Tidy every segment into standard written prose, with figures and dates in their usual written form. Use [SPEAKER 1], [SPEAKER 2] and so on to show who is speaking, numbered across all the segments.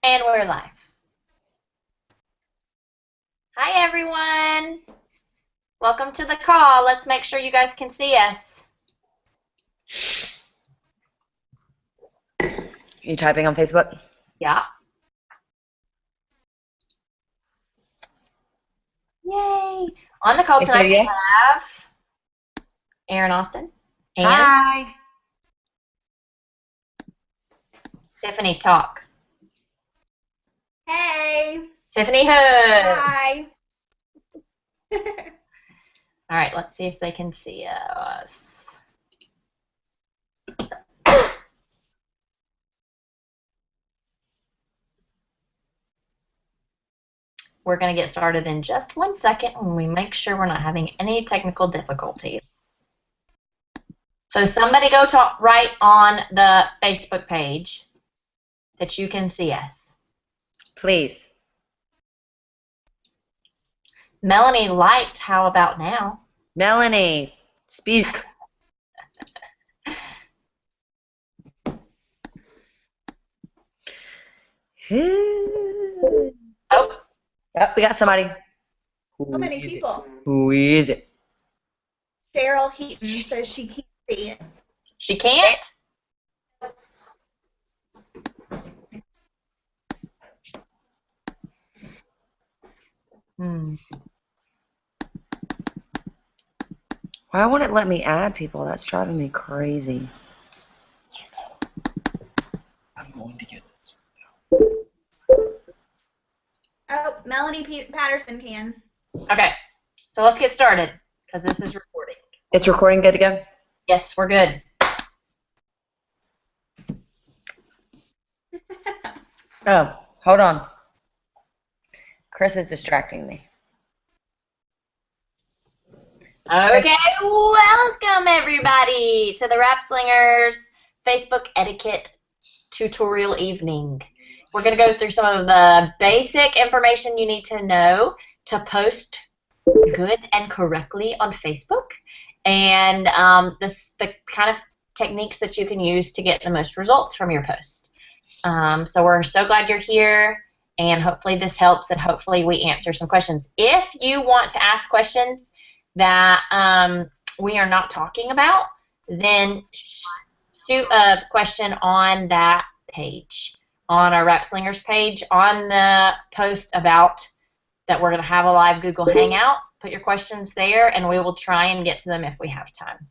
[SPEAKER 1] And we're live. Hi, everyone. Welcome to the call. Let's make sure you guys can see us.
[SPEAKER 2] You typing on Facebook?
[SPEAKER 1] Yeah. Yay. On the call tonight, we have Aaron Austin and
[SPEAKER 2] Hi.
[SPEAKER 1] Tiffany Talk.
[SPEAKER 3] Hey.
[SPEAKER 1] Tiffany Hood.
[SPEAKER 3] Hi.
[SPEAKER 1] All right, let's see if they can see us. We're going to get started in just 1 second when we make sure we're not having any technical difficulties. So somebody go right on the Facebook page that you can see us.
[SPEAKER 2] Please.
[SPEAKER 1] Melanie liked How About Now.
[SPEAKER 2] Melanie, speak.
[SPEAKER 1] Oh.
[SPEAKER 2] Yep, we got somebody.
[SPEAKER 3] So many people.
[SPEAKER 2] Who is it?
[SPEAKER 3] Cheryl Heaton says she can't see it.
[SPEAKER 1] She can't?
[SPEAKER 2] Why won't it let me add people? That's driving me crazy.
[SPEAKER 4] I'm going to get it.
[SPEAKER 3] Oh, Melanie Patterson can.
[SPEAKER 1] Okay, so let's get started because this is recording.
[SPEAKER 2] It's recording good to go?
[SPEAKER 1] Yes, we're good.
[SPEAKER 2] Oh, hold on. Chris is distracting me.
[SPEAKER 1] Okay, welcome everybody to the Rap Slingers Facebook Etiquette tutorial evening. We're going to go through some of the basic information you need to know to post good and correctly on Facebook, and the kind of techniques that you can use to get the most results from your post. So we're so glad you're here, and hopefully this helps, and hopefully we answer some questions. If you want to ask questions that we are not talking about, then shoot a question on that page, on our Rap Slingers page, on the post about that we're going to have a live Google Hangout. Put your questions there, and we will try and get to them if we have time.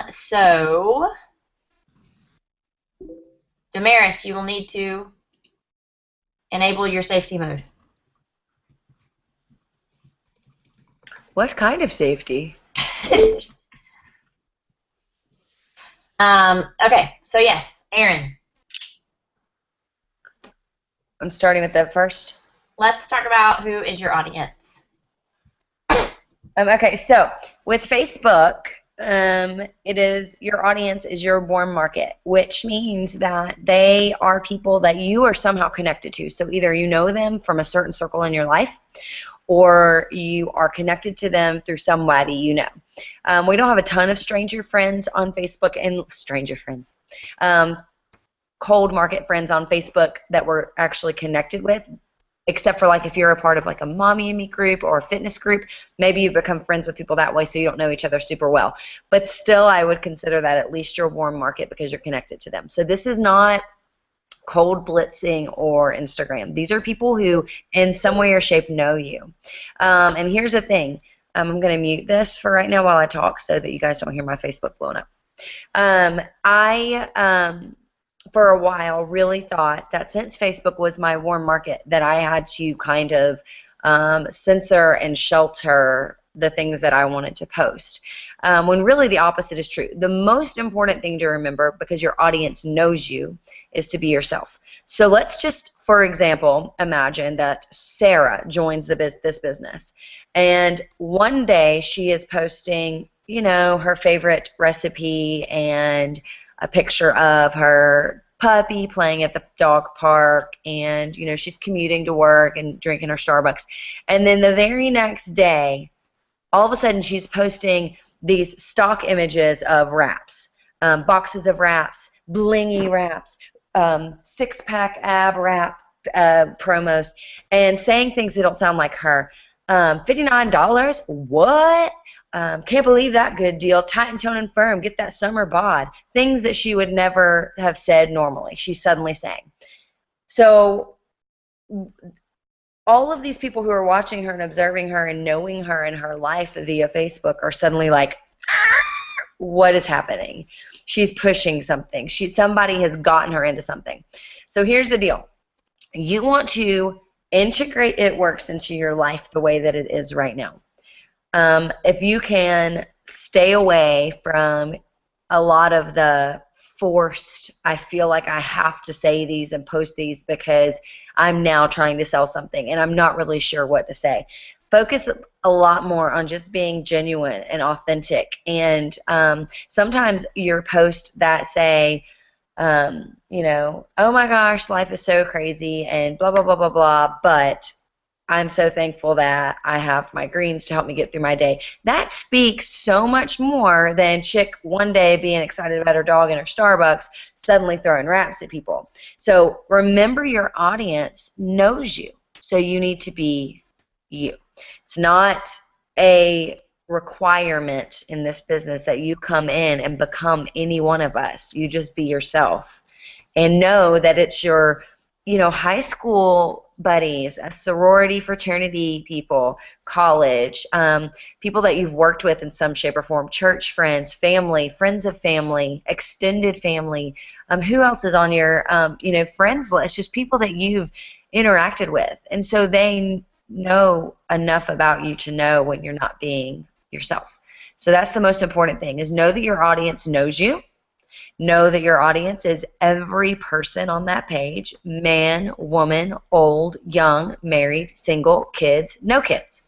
[SPEAKER 1] So, Damaris, you will need to enable your safety mode.
[SPEAKER 2] What kind of safety?
[SPEAKER 1] Okay, so yes, Aaron.
[SPEAKER 2] I'm starting with that first.
[SPEAKER 1] Let's talk about who is your audience.
[SPEAKER 2] Okay, so with Facebook, it is your audience is your warm market, which means that they are people that you are somehow connected to. So either you know them from a certain circle in your life, or you are connected to them through somebody you know. We don't have a ton of stranger friends on Facebook, and cold market friends on Facebook that we're actually connected with, except for like if you're a part of like a mommy and me group or a fitness group, maybe you become friends with people that way so you don't know each other super well. But still, I would consider that at least your warm market because you're connected to them. So this is not cold blitzing or Instagram. These are people who in some way or shape know you. And here's the thing. I'm going to mute this for right now while I talk so that you guys don't hear my Facebook blowing up. For a while, really thought that since Facebook was my warm market that I had to kind of censor and shelter the things that I wanted to post, when really the opposite is true. The most important thing to remember, because your audience knows you, is to be yourself. So let's just, for example, imagine that Sarah joins this business, and one day she is posting, you know, her favorite recipe and a picture of her puppy playing at the dog park, and you know she's commuting to work and drinking her Starbucks, and then the very next day all of a sudden she's posting these stock images of wraps, boxes of wraps, blingy wraps, six-pack ab wrap promos and saying things that don't sound like her. $59? What? Can't believe that good deal. Tight and tone and firm. Get that summer bod. Things that she would never have said normally. She's suddenly saying. So all of these people who are watching her and observing her and knowing her in her life via Facebook are suddenly like, what is happening? She's pushing something. Somebody has gotten her into something. So here's the deal. You want to integrate It Works into your life the way that it is right now. If you can stay away from a lot of the forced, I feel like I have to say these and post these because I'm now trying to sell something and I'm not really sure what to say. Focus a lot more on just being genuine and authentic. And sometimes your posts that say, you know, oh my gosh, life is so crazy and blah, blah, blah, blah, blah, but I'm so thankful that I have my greens to help me get through my day. That speaks so much more than chick one day being excited about her dog in her Starbucks, suddenly throwing raps at people. So remember, your audience knows you, so you need to be you. It's not a requirement in this business that you come in and become any one of us. You just be yourself and know that it's your, you know, high school buddies, sorority, fraternity people, college, people that you've worked with in some shape or form, church friends, family, friends of family, extended family. Who else is on your, you know, friends list? Just people that you've interacted with. And so they know enough about you to know when you're not being yourself. So that's the most important thing, is know that your audience knows you. Know that your audience is every person on that page, man, woman, old, young, married, single, kids, no kids.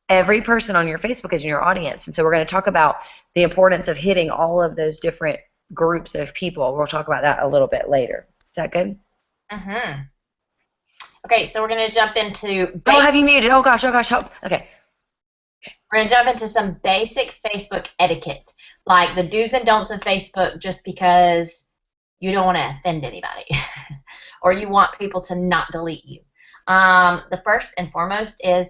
[SPEAKER 2] Every person on your Facebook is in your audience. And so we're going to talk about the importance of hitting all of those different groups of people. We'll talk about that a little bit later. Is that good?
[SPEAKER 1] Mm-hmm. Okay, so we're going to jump into...
[SPEAKER 2] Oh, have you muted? Oh, gosh, help. Okay.
[SPEAKER 1] We're going to jump into some basic Facebook etiquette, like the do's and don'ts of Facebook, just because you don't want to offend anybody or you want people to not delete you. The first and foremost is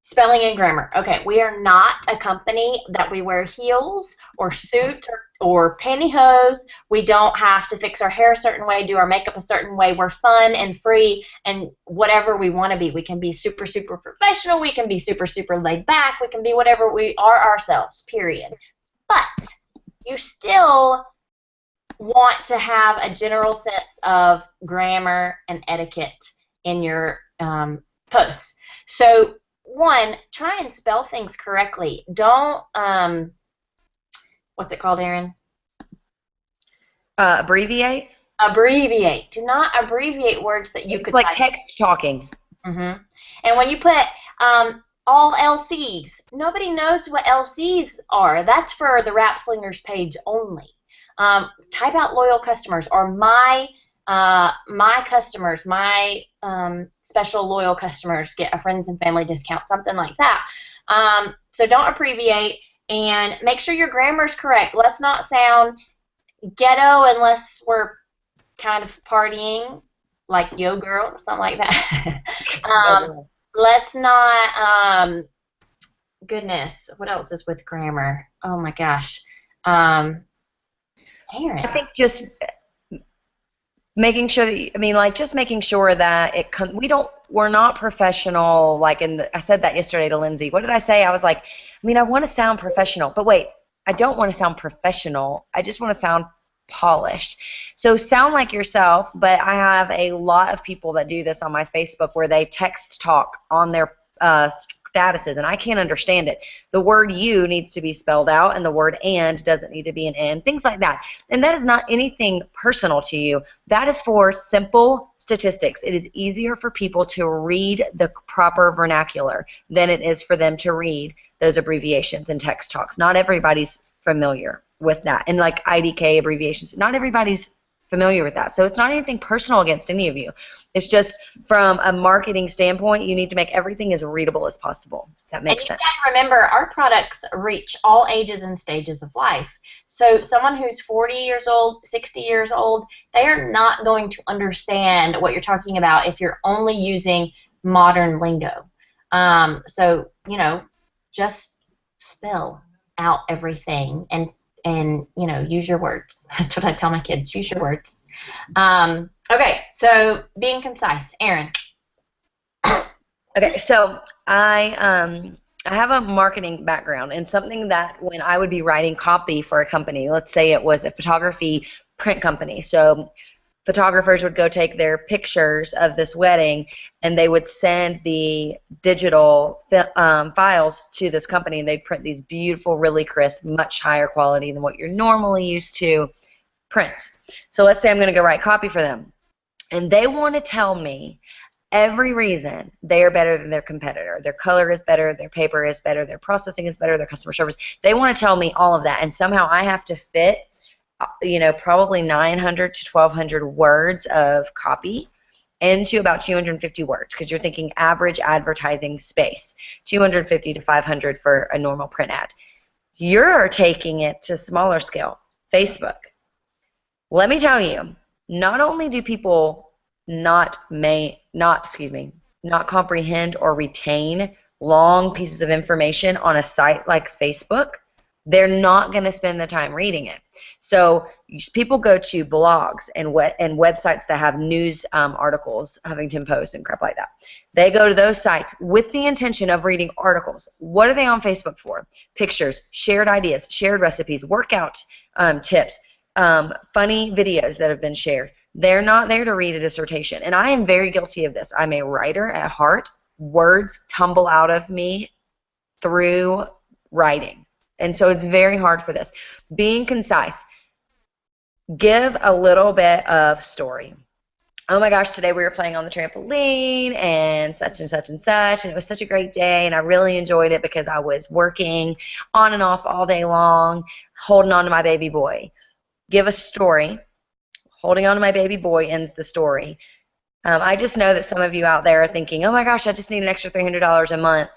[SPEAKER 1] spelling and grammar. Okay, we are not a company that we wear heels or suits or pantyhose. We don't have to fix our hair a certain way, do our makeup a certain way. We're fun and free and whatever we want to be. We can be super, super professional. We can be super, super laid back. We can be whatever we are ourselves, period. But you still want to have a general sense of grammar and etiquette in your posts. So, one, try and spell things correctly. Don't, what's it called, Erin?
[SPEAKER 2] Abbreviate?
[SPEAKER 1] Abbreviate. Do not abbreviate words that you could
[SPEAKER 2] like
[SPEAKER 1] type.
[SPEAKER 2] text talking.
[SPEAKER 1] Mm-hmm. And when you put all LCs, nobody knows what LCs are. That's for the Rap Slingers page only. Type out loyal customers or my customers, my special loyal customers get a friends and family discount, something like that. So don't abbreviate and make sure your grammar's correct. Let's not sound ghetto unless we're kind of partying, like yo girl or something like that. Let's not, goodness, what else is with grammar? Oh my gosh. Aaron.
[SPEAKER 2] I think just making sure that just making sure that we're not professional. Like I said that yesterday to Lindsay. What did I say? I was like, I want to sound professional, but wait, I don't want to sound professional. I just want to sound polished. So sound like yourself, but I have a lot of people that do this on my Facebook where they text talk on their statuses, and I can't understand it. The word you needs to be spelled out, and the word and doesn't need to be an and, things like that. And that is not anything personal to you. That is for simple statistics. It is easier for people to read the proper vernacular than it is for them to read those abbreviations and text talks. Not everybody's familiar with that. And like IDK abbreviations, not everybody's familiar with that. So it's not anything personal against any of you. It's just from a marketing standpoint, you need to make everything as readable as possible. That makes sense.
[SPEAKER 1] And you got to remember, our products reach all ages and stages of life. So someone who's 40 years old, 60 years old, they are not going to understand what you're talking about if you're only using modern lingo. So, you know, just spell out everything and you know, use your words. That's what I tell my kids. Use your words. Okay, so being concise. Erin.
[SPEAKER 2] Okay, so I have a marketing background, and something that when I would be writing copy for a company, let's say it was a photography print company, so photographers would go take their pictures of this wedding, and they would send the digital files to this company, and they'd print these beautiful, really crisp, much higher quality than what you're normally used to prints. So let's say I'm going to go write copy for them, and they want to tell me every reason they are better than their competitor. Their color is better, their paper is better, their processing is better, their customer service. They want to tell me all of that, and somehow I have to fit, you know, probably 900 to 1,200 words of copy into about 250 words, because you're thinking average advertising space, 250 to 500 for a normal print ad. You're taking it to smaller scale, Facebook. Let me tell you, not only do people not comprehend or retain long pieces of information on a site like Facebook, they're not going to spend the time reading it. So people go to blogs and websites that have news articles, Huffington Post and crap like that. They go to those sites with the intention of reading articles. What are they on Facebook for? Pictures, shared ideas, shared recipes, workout tips, funny videos that have been shared. They're not there to read a dissertation. And I am very guilty of this. I'm a writer at heart. Words tumble out of me through writing. And so it's very hard for this. Being concise. Give a little bit of story. Oh my gosh, today we were playing on the trampoline and such and such and such, and it was such a great day, and I really enjoyed it because I was working on and off all day long, holding on to my baby boy. Give a story. Holding on to my baby boy ends the story. I just know that some of you out there are thinking, oh my gosh, I just need an extra $300 a month.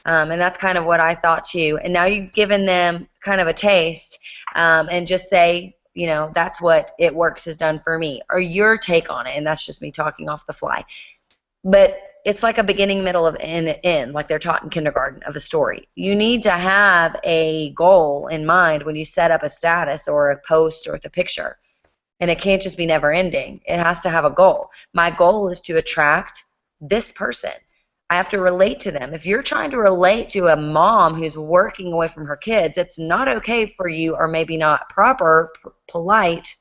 [SPEAKER 2] And that's kind of what I thought too. And now you've given them kind of a taste, and just say, you know, that's what It Works has done for me, or your take on it, and that's just me talking off the fly. But it's like a beginning, middle, of end, like they're taught in kindergarten of a story. You need to have a goal in mind when you set up a status or a post or the picture, and it can't just be never ending. It has to have a goal. My goal is to attract this person. I have to relate to them. If you're trying to relate to a mom who's working away from her kids, it's not okay for you, or maybe not proper, polite,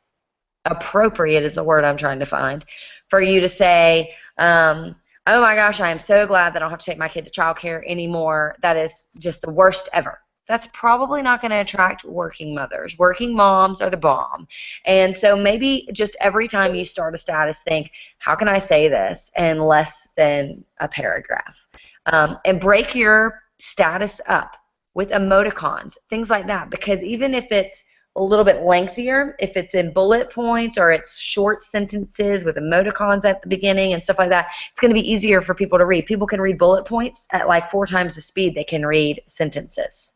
[SPEAKER 2] appropriate is the word I'm trying to find, for you to say, oh my gosh, I am so glad that I don't have to take my kid to childcare anymore. That is just the worst ever. That's probably not going to attract working mothers. Working moms are the bomb. And so maybe just every time you start a status, think, how can I say this in less than a paragraph? And break your status up with emoticons, things like that. Because even if it's a little bit lengthier, if it's in bullet points or it's short sentences with emoticons at the beginning and stuff like that, it's going to be easier for people to read. People can read bullet points at like 4 times the speed they can read sentences.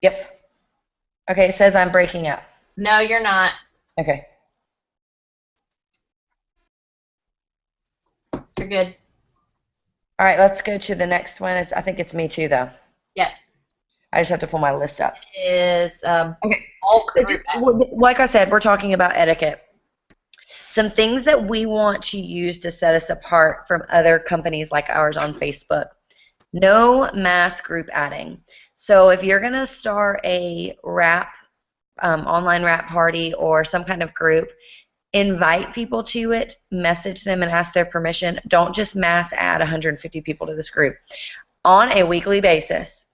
[SPEAKER 2] Yep. Okay, it says I'm breaking up.
[SPEAKER 1] No, you're not.
[SPEAKER 2] Okay.
[SPEAKER 1] You're good.
[SPEAKER 2] All right, let's go to the next one. I think it's me too, though.
[SPEAKER 1] Yep.
[SPEAKER 2] I just have to pull my list up.
[SPEAKER 1] Is
[SPEAKER 2] Okay.
[SPEAKER 1] bulk group.
[SPEAKER 2] Like I said, we're talking about etiquette. Some things that we want to use to set us apart from other companies like ours on Facebook. No mass group adding. So if you're going to start a online rap party or some kind of group, invite people to it, message them and ask their permission. Don't just mass add 150 people to this group. On a weekly basis,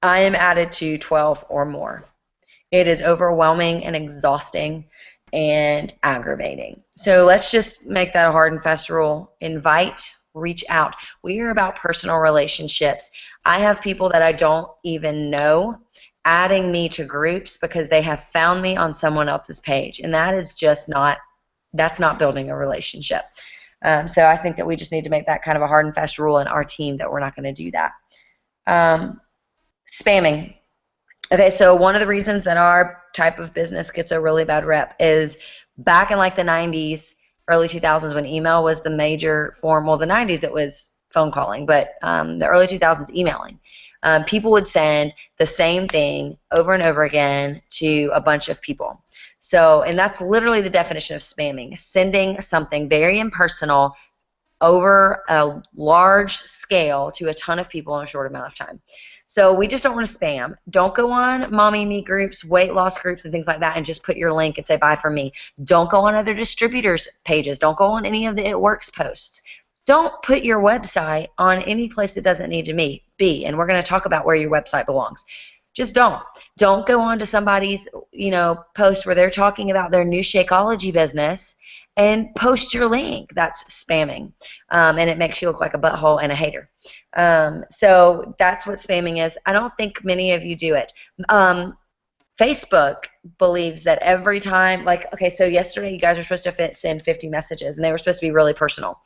[SPEAKER 2] I am added to 12 or more. It is overwhelming and exhausting and aggravating. So let's just make that a hard and fast rule. Invite, reach out. We are about personal relationships. I have people that I don't even know, adding me to groups because they have found me on someone else's page, and that is just not, that's not building a relationship. So I think that we just need to make that kind of a hard and fast rule in our team that we're not going to do that. Spamming. Okay, so one of the reasons that our type of business gets a really bad rep is back in like the 90s, early 2000s when email was the major form. Well, the 90s it was phone calling, but the early 2000s emailing. People would send the same thing over and over again to a bunch of people. So, and that's literally the definition of spamming, sending something very impersonal over a large scale to a ton of people in a short amount of time. So we just don't want to spam. Don't go on mommy me groups, weight loss groups, and things like that and just put your link and say buy from me. Don't go on other distributors' pages. Don't go on any of the It Works posts. Don't put your website on any place it doesn't need to be, and we're going to talk about where your website belongs. Just don't. Don't go on to somebody's, post where they're talking about their new Shakeology business and post your link. That's spamming, and it makes you look like a butthole and a hater. So that's what spamming is. I don't think many of you do it. Facebook believes that every time, so yesterday you guys were supposed to send 50 messages, and they were supposed to be really personal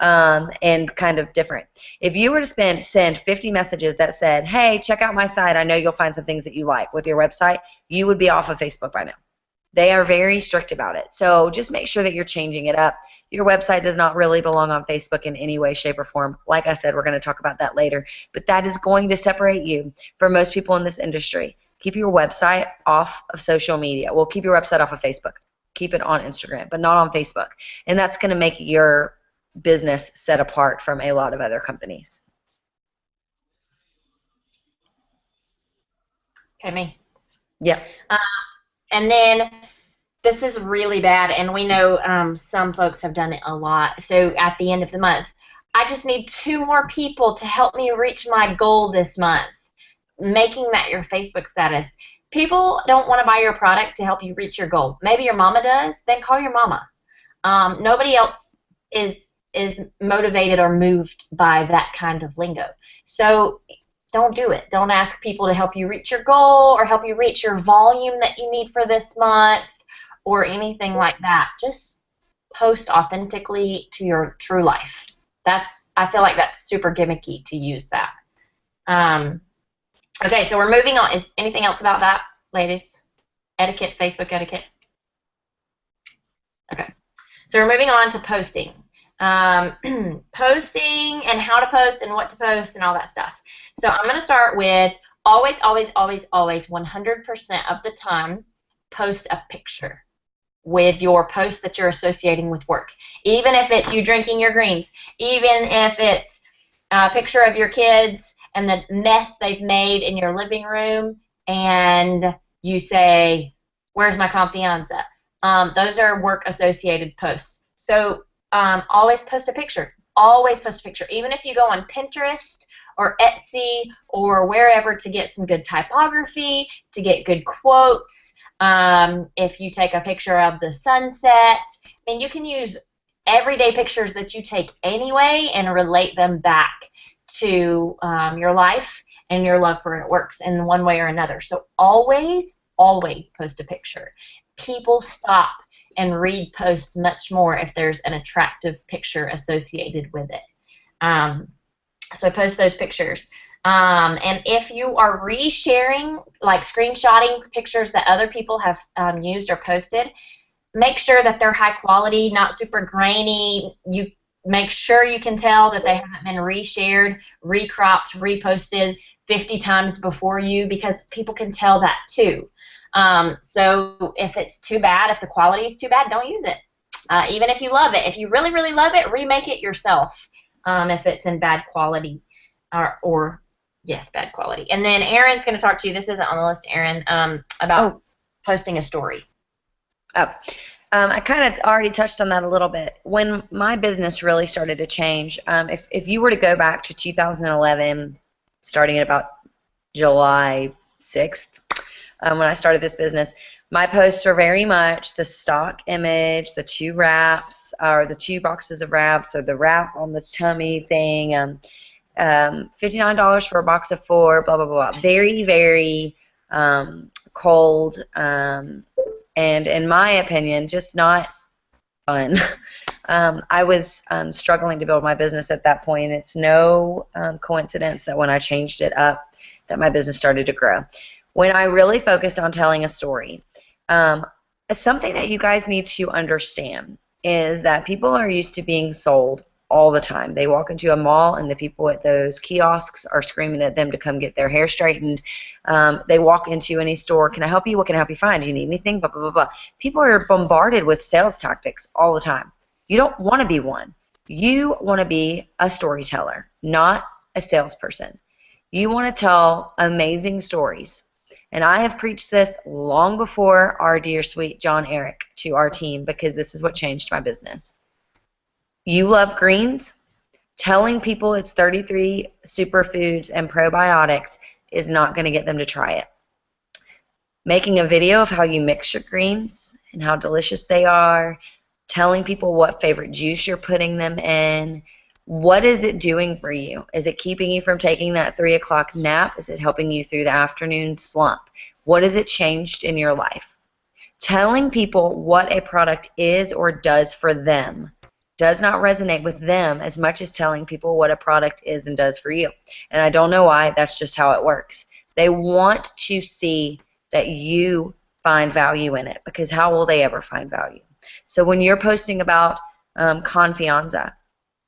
[SPEAKER 2] and kind of different. If you were to send 50 messages that said, hey, check out my site, I know you'll find some things that you like with your website, you would be off of Facebook by now. They are very strict about it. So just make sure that you're changing it up. Your website does not really belong on Facebook in any way, shape, or form. Like I said, we're going to talk about that later. But that is going to separate you from most people in this industry. Keep your website off of social media. Well, keep your website off of Facebook. Keep it on Instagram, but not on Facebook. And that's going to make your business set apart from a lot of other companies.
[SPEAKER 1] Okay, me.
[SPEAKER 2] Yeah.
[SPEAKER 1] And then this is really bad, and we know some folks have done it a lot. So at the end of the month, I just need 2 more people to help me reach my goal this month. Making that your Facebook status. People don't want to buy your product to help you reach your goal. Maybe your mama does, then call your mama. Nobody else is motivated or moved by that kind of lingo. So don't do it. Don't ask people to help you reach your goal or help you reach your volume that you need for this month or anything like that. Just post authentically to your true life. I feel like that's super gimmicky to use that. Okay, so we're moving on. Is anything else about that, ladies? Etiquette, Facebook etiquette? Okay. So we're moving on to posting. Posting and how to post and what to post and all that stuff. So I'm going to start with always, 100% of the time, post a picture with your post that you're associating with work. Even if it's you drinking your greens, even if it's a picture of your kids and the mess they've made in your living room, and you say, where's my confianza? Those are work-associated posts. So always post a picture. Always post a picture. Even if you go on Pinterest or Etsy or wherever to get some good typography, to get good quotes, if you take a picture of the sunset, you can use everyday pictures that you take anyway and relate them back to your life and your love for It Works in one way or another. So always post a picture. People stop and read posts much more if there's an attractive picture associated with it. So post those pictures. And if you are resharing, like screenshotting pictures that other people have used or posted, make sure that they're high quality, not super grainy. You make sure you can tell that they haven't been reshared, recropped, reposted 50 times before you, because people can tell that too. So if it's too bad, if the quality is too bad, don't use it. Even if you love it. If you really, really love it, remake it yourself if it's in bad quality. Yes, bad quality. And then Erin's going to talk to you. This isn't on the list, Erin, about posting a story.
[SPEAKER 2] I kind of already touched on that a little bit. When my business really started to change, if you were to go back to 2011, starting at about July 6th, when I started this business, my posts were very much the stock image, the 2 wraps, or the 2 boxes of wraps, or the wrap on the tummy thing, $59 for a box of 4, blah, blah, blah. Very, very cold, and in my opinion, just not fun. I was struggling to build my business at that point, and it's no coincidence that when I changed it up, that my business started to grow. When I really focused on telling a story, something that you guys need to understand is that people are used to being sold all the time. They walk into a mall and the people at those kiosks are screaming at them to come get their hair straightened. They walk into any store, can I help you? What can I help you find? Do you need anything? Blah, blah, blah, blah. People are bombarded with sales tactics all the time. You don't want to be one. You want to be a storyteller, not a salesperson. You want to tell amazing stories. And I have preached this long before our dear sweet John Eric to our team, because this is what changed my business. You love greens. Telling people it's 33 superfoods and probiotics is not going to get them to try it. Making a video of how you mix your greens and how delicious they are, telling people what favorite juice you're putting them in, what is it doing for you? Is it keeping you from taking that 3 o'clock nap? Is it helping you through the afternoon slump? What has it changed in your life? Telling people what a product is or does for them does not resonate with them as much as telling people what a product is and does for you. And I don't know why, that's just how it works. They want to see that you find value in it, because how will they ever find value? So when you're posting about Confianza,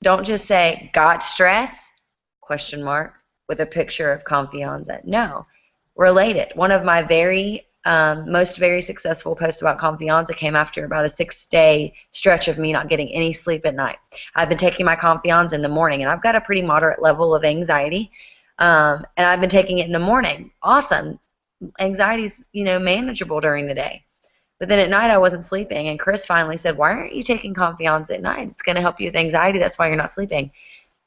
[SPEAKER 2] don't just say, got stress? Question mark, with a picture of Confianza. No, relate it. One of my very successful posts about Confianza came after about a 6-day stretch of me not getting any sleep at night. I've been taking my Confianza in the morning, and I've got a pretty moderate level of anxiety, and I've been taking it in the morning. Awesome. Anxiety's, manageable during the day. But then at night I wasn't sleeping, and Chris finally said, why aren't you taking Confianza at night? It's going to help you with anxiety. That's why you're not sleeping.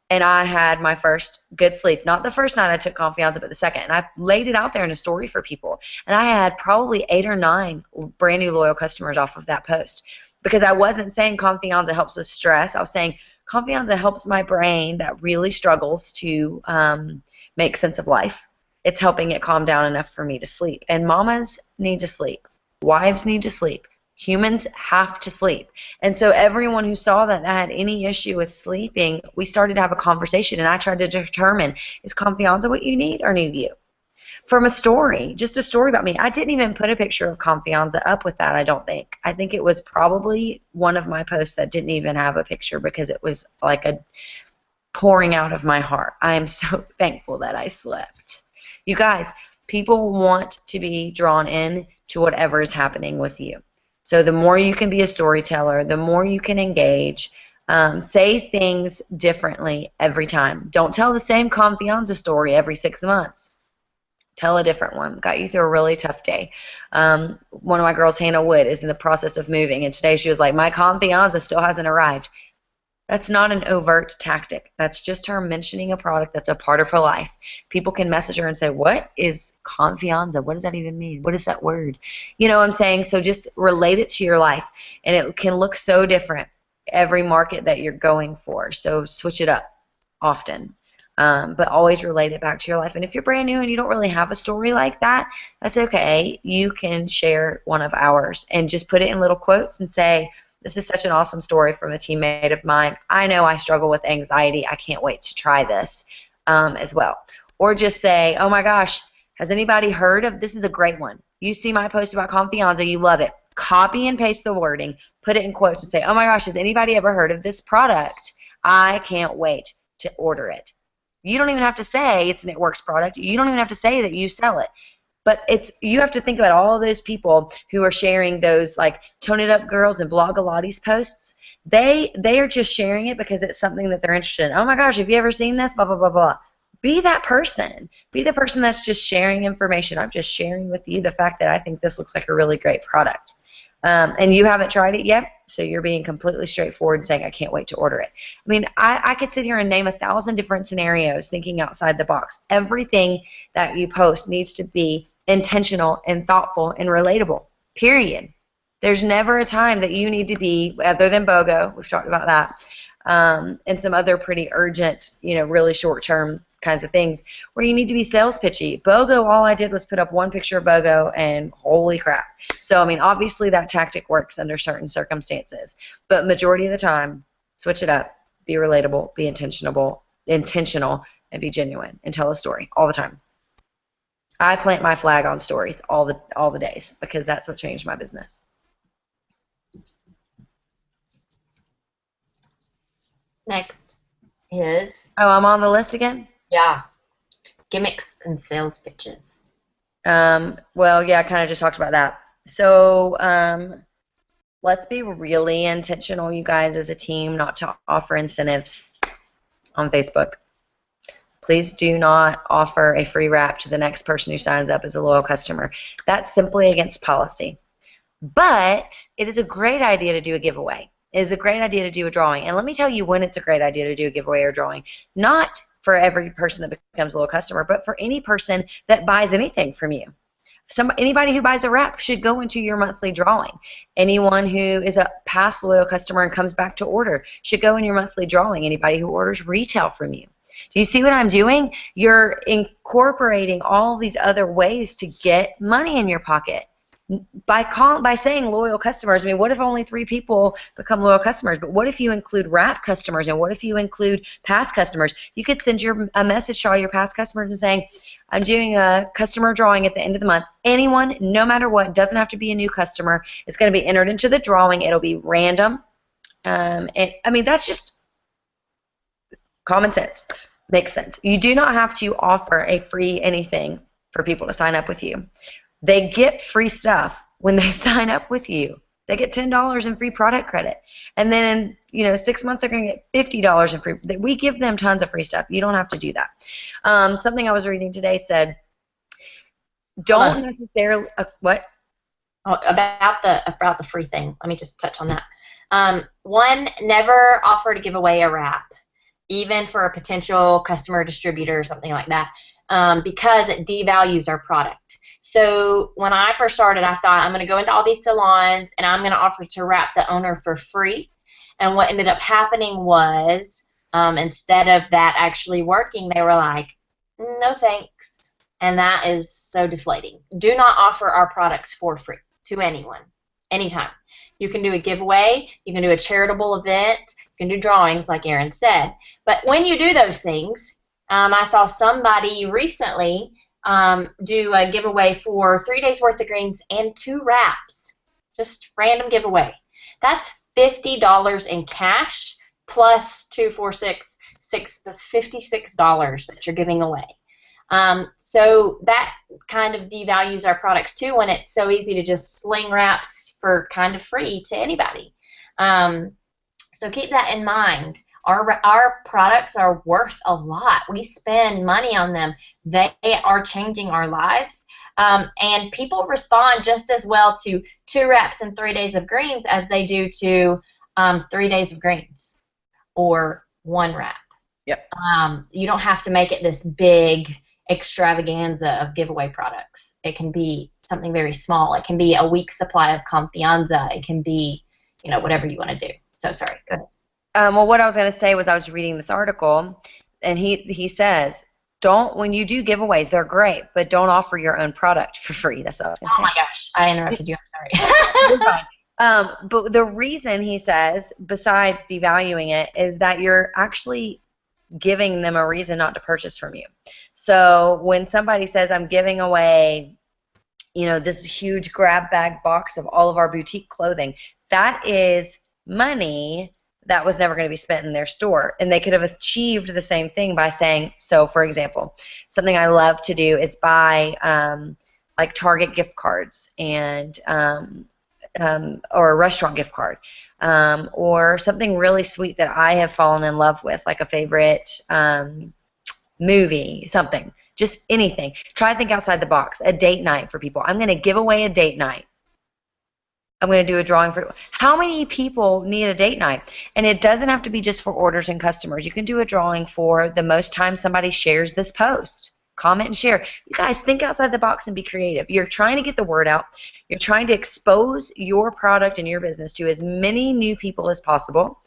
[SPEAKER 2] And I had my first good sleep. Not the first night I took Confianza, but the second. And I laid it out there in a story for people. And I had probably 8 or 9 brand new loyal customers off of that post. Because I wasn't saying Confianza helps with stress. I was saying Confianza helps my brain that really struggles to make sense of life. It's helping it calm down enough for me to sleep. And mamas need to sleep. Wives need to sleep. Humans have to sleep. And so everyone who saw that had any issue with sleeping, we started to have a conversation, and I tried to determine, is Confianza what you need or need you? From a story, just a story about me. I didn't even put a picture of Confianza up with that, I don't think. I think it was probably one of my posts that didn't even have a picture, because it was like a pouring out of my heart. I am so thankful that I slept. You guys, people want to be drawn in to whatever is happening with you. So the more you can be a storyteller, the more you can engage. Say things differently every time. Don't tell the same Confianza story every 6 months. Tell a different one. Got you through a really tough day. One of my girls, Hannah Wood, is in the process of moving, and today she was like, my Confianza still hasn't arrived. That's not an overt tactic. That's just her mentioning a product that's a part of her life. People can message her and say, what is Confianza? What does that even mean? What is that word? You know what I'm saying? So just relate it to your life. And it can look so different every market that you're going for. So switch it up often. But always relate it back to your life. And if you're brand new and you don't really have a story like that, that's okay. You can share one of ours and just put it in little quotes and say, this is such an awesome story from a teammate of mine. I know I struggle with anxiety. I can't wait to try this as well. Or just say, oh my gosh, has anybody heard of, this is a great one. You see my post about Confianza, you love it. Copy and paste the wording, put it in quotes and say, oh my gosh, has anybody ever heard of this product? I can't wait to order it. You don't even have to say it's an It Works product. You don't even have to say that you sell it. But you have to think about all those people who are sharing those like Tone It Up Girls and Blogilates posts. They are just sharing it because it's something that they're interested in. Oh my gosh, have you ever seen this? Blah, blah, blah, blah. Be that person. Be the person that's just sharing information. I'm just sharing with you the fact that I think this looks like a really great product. And you haven't tried it yet, so you're being completely straightforward and saying, I can't wait to order it. I mean, I could sit here and name 1,000 different scenarios thinking outside the box. Everything that you post needs to be intentional and thoughtful and relatable, period. There's never a time that you need to be, other than BOGO, we've talked about that, and some other pretty urgent, really short-term kinds of things where you need to be sales pitchy. BOGO, all I did was put up one picture of BOGO, and holy crap. So, I mean, obviously that tactic works under certain circumstances, but majority of the time, switch it up, be relatable, be intentional, and be genuine, and tell a story all the time. I plant my flag on stories all the days because that's what changed my business.
[SPEAKER 1] Next is...
[SPEAKER 2] Oh, I'm on the list again?
[SPEAKER 1] Yeah. Gimmicks and sales pitches.
[SPEAKER 2] Well, yeah, I kind of just talked about that. So let's be really intentional, you guys, as a team, not to offer incentives on Facebook. Please do not offer a free wrap to the next person who signs up as a loyal customer. That's simply against policy. But it is a great idea to do a giveaway. It is a great idea to do a drawing. And let me tell you when it's a great idea to do a giveaway or drawing. Not for every person that becomes a loyal customer, but for any person that buys anything from you. Anybody who buys a wrap should go into your monthly drawing. Anyone who is a past loyal customer and comes back to order should go in your monthly drawing. Anybody who orders retail from you. Do you see what I'm doing? You're incorporating all these other ways to get money in your pocket. By saying loyal customers, I mean, what if only 3 people become loyal customers? But what if you include wrap customers, and what if you include past customers? You could send a message to all your past customers and saying, I'm doing a customer drawing at the end of the month. Anyone, no matter what, doesn't have to be a new customer. It's going to be entered into the drawing. It'll be random. And I mean, that's just common sense. Makes sense. You do not have to offer a free anything for people to sign up with you. They get free stuff when they sign up with you. They get $10 in free product credit. And then in 6 months, they're going to get $50 in free. We give them tons of free stuff. You don't have to do that. Something I was reading today said, don't necessarily, what?
[SPEAKER 1] Oh, about the free thing. Let me just touch on that. One, never offer to give away a wrap, even for a potential customer distributor or something like that, because it devalues our product. So when I first started, I thought I'm going to go into all these salons and I'm going to offer to wrap the owner for free. And what ended up happening was instead of that actually working, they were like, no thanks. And that is so deflating. Do not offer our products for free to anyone, anytime. You can do a giveaway. You can do a charitable event. You can do drawings, like Erin said. But when you do those things, I saw somebody recently do a giveaway for 3 days worth of greens and 2 wraps. Just random giveaway. That's $50 in cash plus 2, 4, 6. That's $56 that you're giving away. So that kind of devalues our products too when it's so easy to just sling wraps for kind of free to anybody. So keep that in mind. Our products are worth a lot. We spend money on them. They are changing our lives. And people respond just as well to 2 wraps and 3 days of greens as they do to 3 days of greens or 1 wrap.
[SPEAKER 2] Yep.
[SPEAKER 1] You don't have to make it this big extravaganza of giveaway products. It can be something very small. It can be a week's supply of Confianza. It can be, whatever you want to do. So sorry, go ahead.
[SPEAKER 2] Well, what I was going to say was I was reading this article, and he says, when you do giveaways, they're great, but don't offer your own product for free. That's all I was going to say.
[SPEAKER 1] Oh my gosh, I interrupted you. I'm sorry.
[SPEAKER 2] You're fine. But the reason, he says, besides devaluing it, is that you're actually giving them a reason not to purchase from you. So when somebody says, I'm giving away, this huge grab bag box of all of our boutique clothing, that is money that was never going to be spent in their store. And they could have achieved the same thing by saying, so for example, something I love to do is buy like Target gift cards and or a restaurant gift card or something really sweet that I have fallen in love with, like a favorite movie, something, just anything. Try to think outside the box. A date night for people. I'm going to give away a date night. I'm going to do a drawing for how many people need a date night? And it doesn't have to be just for orders and customers. You can do a drawing for the most time somebody shares this post. comment and share. You guys think outside the box and be creative. You're trying to get the word out. You're trying to expose your product and your business to as many new people as possible.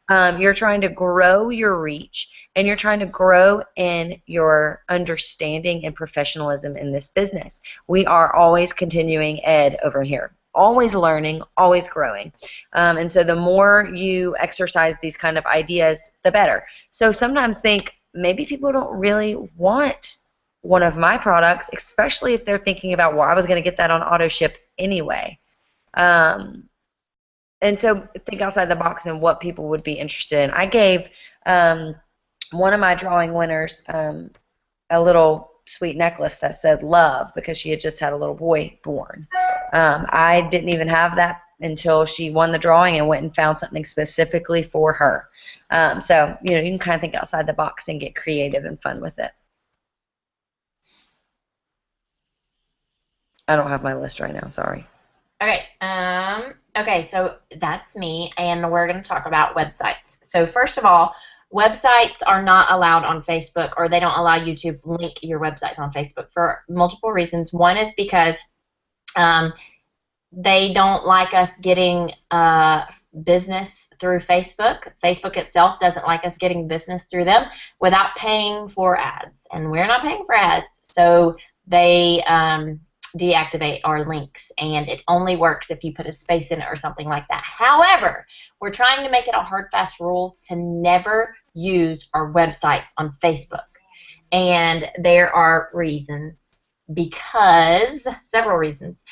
[SPEAKER 2] You're trying to grow your reach, and you're trying to grow in your understanding and professionalism in this business. We are always continuing ed over here. Always learning, always growing. And so the more you exercise these kind of ideas, the better. So sometimes think, maybe people don't really want one of my products, especially if they're thinking about, well, I was going to get that on auto ship anyway. And so think outside the box and what people would be interested in. I gave one of my drawing winners a little sweet necklace that said love because she had just had a little boy born. I didn't even have that until she won the drawing and went and found something specifically for her. So, you can kind of think outside the box and get creative and fun with it. I don't have my list right now, sorry.
[SPEAKER 1] Okay, okay, so that's me, and we're going to talk about websites. So first of all, websites are not allowed on Facebook, or they don't allow you to link your websites on Facebook for multiple reasons. One is because they don't like us getting business through Facebook. Facebook itself doesn't like us getting business through them without paying for ads, and we're not paying for ads, so they deactivate our links, and it only works if you put a space in it or something like that. However, we're trying to make it a hard, fast rule to never use our websites on Facebook, and there are reasons. Several reasons.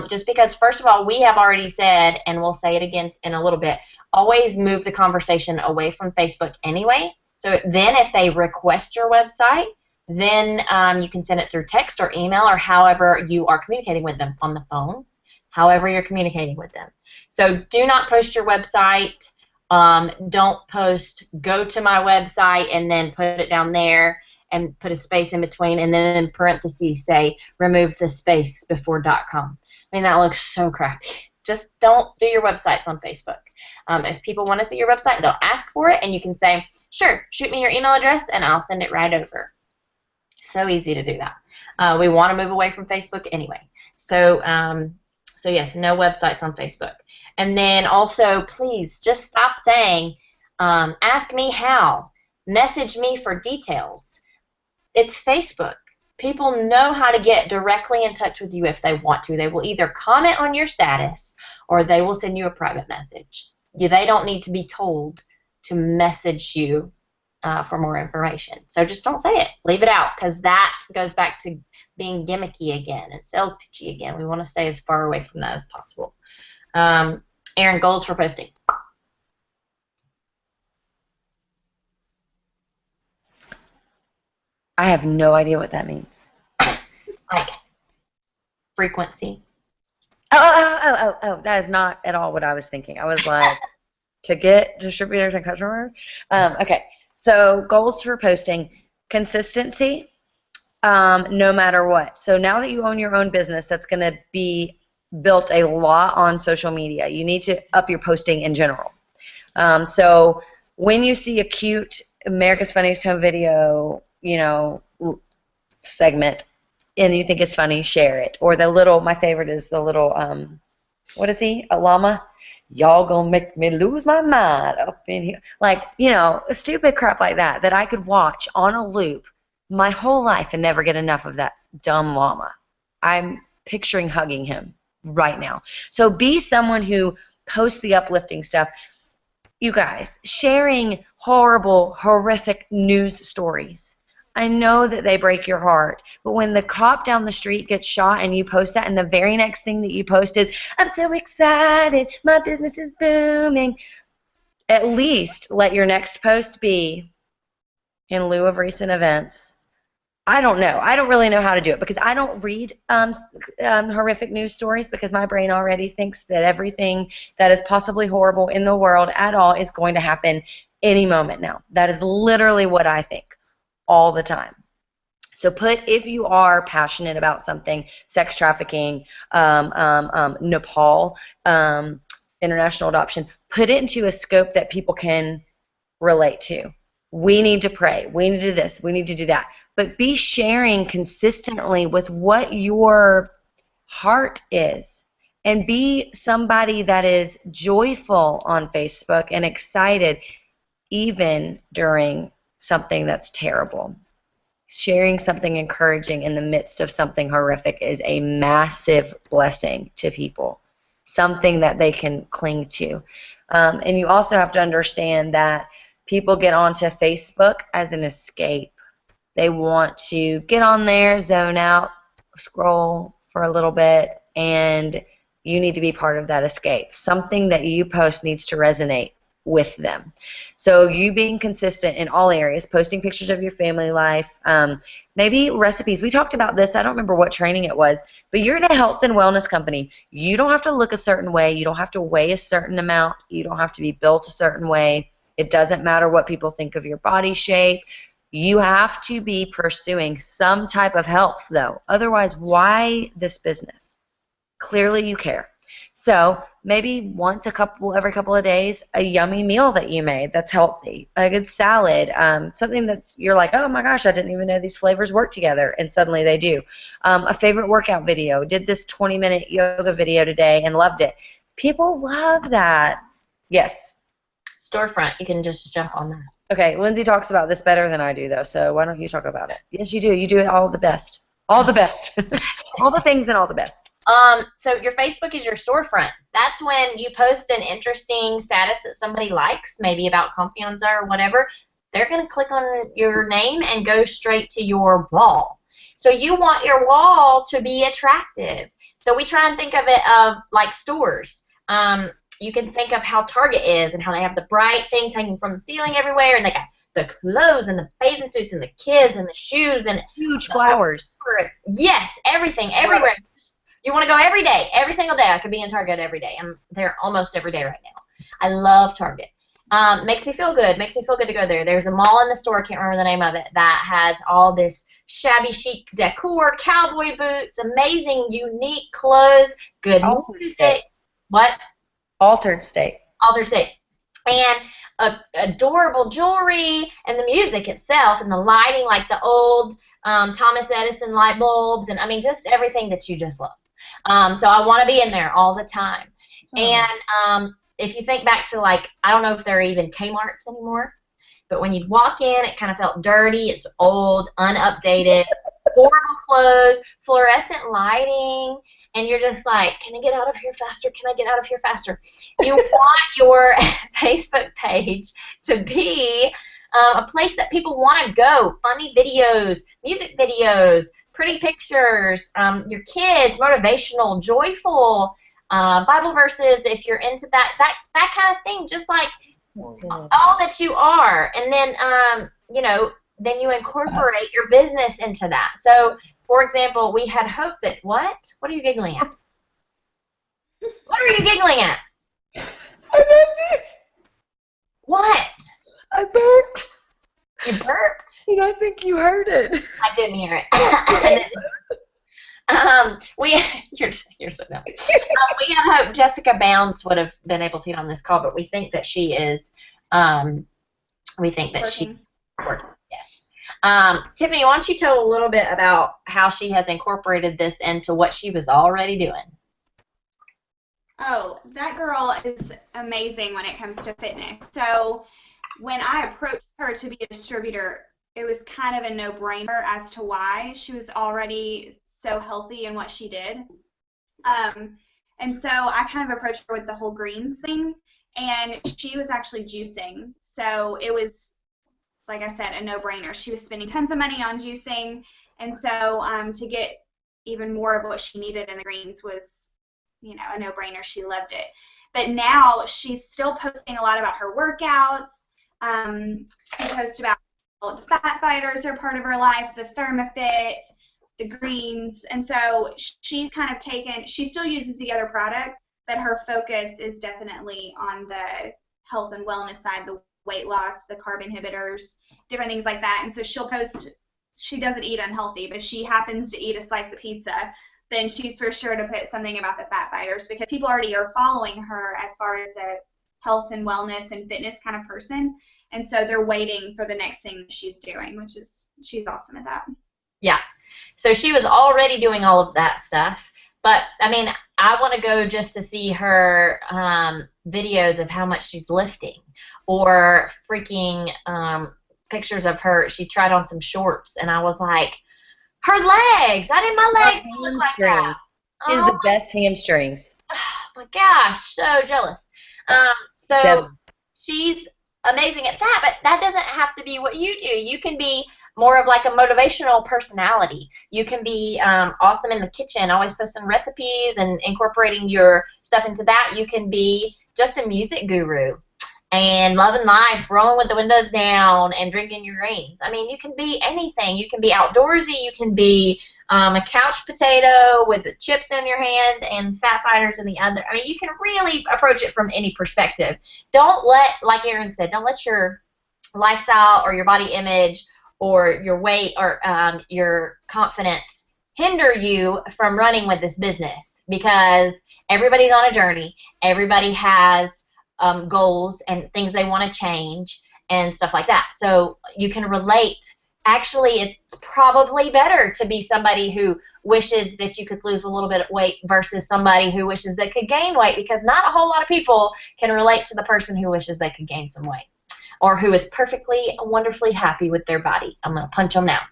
[SPEAKER 1] Just because, first of all, we have already said, and we'll say it again in a little bit, always move the conversation away from Facebook anyway. So then if they request your website, then you can send it through text or email or however you are communicating with them on the phone, however you're communicating with them. So do not post your website. Don't post, go to my website and then put it down there and put a space in between, and then in parentheses say, remove the space before .com. I mean, that looks so crappy. Just don't do your websites on Facebook. If people want to see your website, they'll ask for it, and you can say, sure, shoot me your email address, and I'll send it right over. So easy to do that. We want to move away from Facebook anyway. So yes, no websites on Facebook. And then also, please, just stop saying, ask me how, message me for details. It's Facebook. People know how to get directly in touch with you if they want to. They will either comment on your status or they will send you a private message. They don't need to be told to message you for more information. So just don't say it. Leave it out, because that goes back to being gimmicky again and sales pitchy again. We want to stay as far away from that as possible. Erin, goals for posting.
[SPEAKER 2] I have no idea what that means.
[SPEAKER 1] Like frequency.
[SPEAKER 2] Oh, that is not at all what I was thinking. I was like, to get distributors and customers. Okay, so goals for posting. Consistency, no matter what. So now that you own your own business, that's going to be built a lot on social media. You need to up your posting in general. So when you see a cute America's Funniest Home Video, segment, and you think it's funny, share it. Or the little, my favorite is the little, what is he, a llama? Y'all gonna make me lose my mind up in here. Like, stupid crap like that I could watch on a loop my whole life and never get enough of that dumb llama. I'm picturing hugging him right now. So be someone who posts the uplifting stuff. You guys, sharing horrible, horrific news stories. I know that they break your heart, but when the cop down the street gets shot and you post that, and the very next thing that you post is, I'm so excited, my business is booming, at least let your next post be, in lieu of recent events. I don't know. I don't really know how to do it because I don't read horrific news stories, because my brain already thinks that everything that is possibly horrible in the world at all is going to happen any moment now. That is literally what I think all the time. So if you are passionate about something, sex trafficking, Nepal, international adoption, put it into a scope that people can relate to. We need to pray. We need to do this. We need to do that. but be sharing consistently with what your heart is. And be somebody that is joyful on Facebook and excited even during something that's terrible. Sharing something encouraging in the midst of something horrific is a massive blessing to people, something that they can cling to. And you also have to understand that people get onto Facebook as an escape. They want to get on there, zone out, scroll for a little bit, and you need to be part of that escape. Something that you post needs to resonate with them. So you being consistent in all areas, posting pictures of your family life, maybe recipes. We talked about this. I don't remember what training it was, but you're in a health and wellness company. You don't have to look a certain way. You don't have to weigh a certain amount. You don't have to be built a certain way. It doesn't matter what people think of your body shape. You have to be pursuing some type of health, though. Otherwise, why this business? Clearly you care. So maybe every couple of days, a yummy meal that you made that's healthy, a good salad, something that's you're like, oh my gosh, I didn't even know these flavors work together, and suddenly they do. A favorite workout video. Did this 20-minute yoga video today and loved it. People love that. Yes.
[SPEAKER 1] Storefront. You can just jump on that.
[SPEAKER 2] Okay, Lindsay talks about this better than I do, though, so why don't you talk about it? Yes, you do. You do it all the best. All the best. All the things and all the best.
[SPEAKER 1] So your Facebook is your storefront. That's when you post an interesting status that somebody likes, maybe about confianza or whatever. They're going to click on your name and go straight to your wall. So you want your wall to be attractive. So we try and think of it of like stores. You can think of how Target is and how they have the bright things hanging from the ceiling everywhere, and they got the clothes and the bathing suits and the kids and the shoes and
[SPEAKER 2] huge flowers.
[SPEAKER 1] Yes, everything, everywhere. You want to go every day, every single day. I could be in Target every day. I'm there almost every day right now. I love Target. Makes me feel good. Makes me feel good to go there. There's a mall in the store, I can't remember the name of it, that has all this shabby chic decor, cowboy boots, amazing, unique clothes, good music. What?
[SPEAKER 2] Altered State.
[SPEAKER 1] Altered State. And adorable jewelry and the music itself and the lighting, like the old Thomas Edison light bulbs, and I mean just everything that you just love. So I want to be in there all the time. And if you think back to, like, I don't know if there are even Kmart's anymore, but when you'd walk in, it kind of felt dirty. It's old, unupdated, horrible clothes, fluorescent lighting, and you're just like, can I get out of here faster? Can I get out of here faster? You want your Facebook page to be a place that people want to go. Funny videos, music videos, pretty pictures, your kids, motivational, joyful, Bible verses if you're into that kind of thing, just like all that you are. And then, then you incorporate your business into that. So, for example, we had hoped that, what? What are you giggling at? What are you giggling at?
[SPEAKER 2] I burped.
[SPEAKER 1] What?
[SPEAKER 2] I burped.
[SPEAKER 1] You burped?
[SPEAKER 2] And I think you heard it.
[SPEAKER 1] I didn't hear it. You're so dumb. We had hoped Jessica Bounds would have been able to get on this call, but we think that she is. She's working. Yes. Tiffany, why don't you tell a little bit about how she has incorporated this into what she was already doing?
[SPEAKER 5] Oh, that girl is amazing when it comes to fitness. So when I approached her to be a distributor, it was kind of a no-brainer as to why. She was already so healthy in what she did. And so I kind of approached her with the whole greens thing, and she was actually juicing. So it was, like I said, a no-brainer. She was spending tons of money on juicing, and so to get even more of what she needed in the greens was, a no-brainer. She loved it. But now she's still posting a lot about her workouts. She posts about the fat fighters are part of her life, the ThermaFit, the greens, and so she's kind of she still uses the other products, but her focus is definitely on the health and wellness side, the weight loss, the carb inhibitors, different things like that. And so she'll post, she doesn't eat unhealthy, but she happens to eat a slice of pizza, then she's for sure to put something about the fat fighters, because people already are following her as far as a health and wellness and fitness kind of person. And so they're waiting for the next thing she's doing, which is, she's awesome at that.
[SPEAKER 1] Yeah. So she was already doing all of that stuff. But, I mean, I want to go just to see her videos of how much she's lifting, or freaking pictures of her. She tried on some shorts, and I was like, her legs! I need my legs to look like that.
[SPEAKER 2] She has the best hamstrings.
[SPEAKER 1] Oh, my gosh, so jealous. So
[SPEAKER 2] Deadly.
[SPEAKER 1] she's amazing at that, but that doesn't have to be what you do. You can be more of like a motivational personality. You can be awesome in the kitchen, always posting recipes and incorporating your stuff into that. You can be just a music guru and loving life, rolling with the windows down and drinking your greens. I mean, you can be anything. You can be outdoorsy. You can be a couch potato with the chips in your hand and fat fighters in the other. I mean, you can really approach it from any perspective. Don't let, like Erin said, don't let your lifestyle or your body image or your weight or your confidence hinder you from running with this business, because everybody's on a journey. Everybody has goals and things they want to change and stuff like that. So you can relate. Actually, it's probably better to be somebody who wishes that you could lose a little bit of weight versus somebody who wishes they could gain weight, because not a whole lot of people can relate to the person who wishes they could gain some weight, or who is perfectly, wonderfully happy with their body. I'm going to punch them now.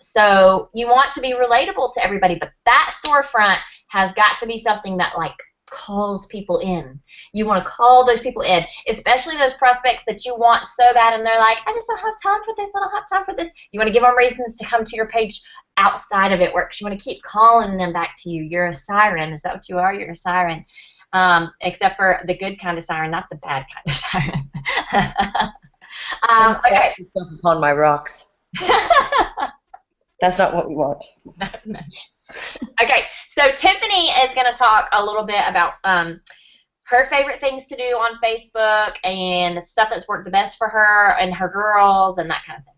[SPEAKER 1] So you want to be relatable to everybody, but that storefront has got to be something that, like, calls people in. You want to call those people in, especially those prospects that you want so bad, and they're like, I just don't have time for this, I don't have time for this. You want to give them reasons to come to your page outside of it works. You want to keep calling them back to you. You're a siren. Is that what you are? You're a siren. Except for the good kind of siren, not the bad kind of siren. Okay.
[SPEAKER 2] Stuff upon my rocks. That's not what we want.
[SPEAKER 1] No. Okay, so Tiffany is going to talk a little bit about her favorite things to do on Facebook and stuff that's worked the best for her and her girls and that kind of thing.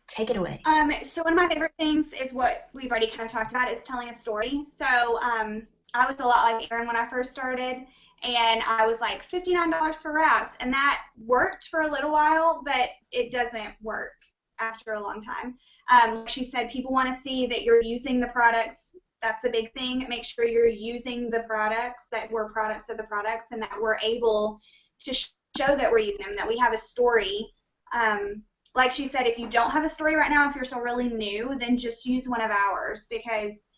[SPEAKER 1] Take it away.
[SPEAKER 5] So one of my favorite things is what we've already kind of talked about, is telling a story. So I was a lot like Erin when I first started, and I was like $59 for wraps, and that worked for a little while, but it doesn't work after a long time. Like she said, people want to see that you're using the products. That's a big thing. Make sure you're using the products, that we're products of the products, and that we're able to show that we're using them, that we have a story. Like she said, if you don't have a story right now, if you're still really new, then just use one of ours, because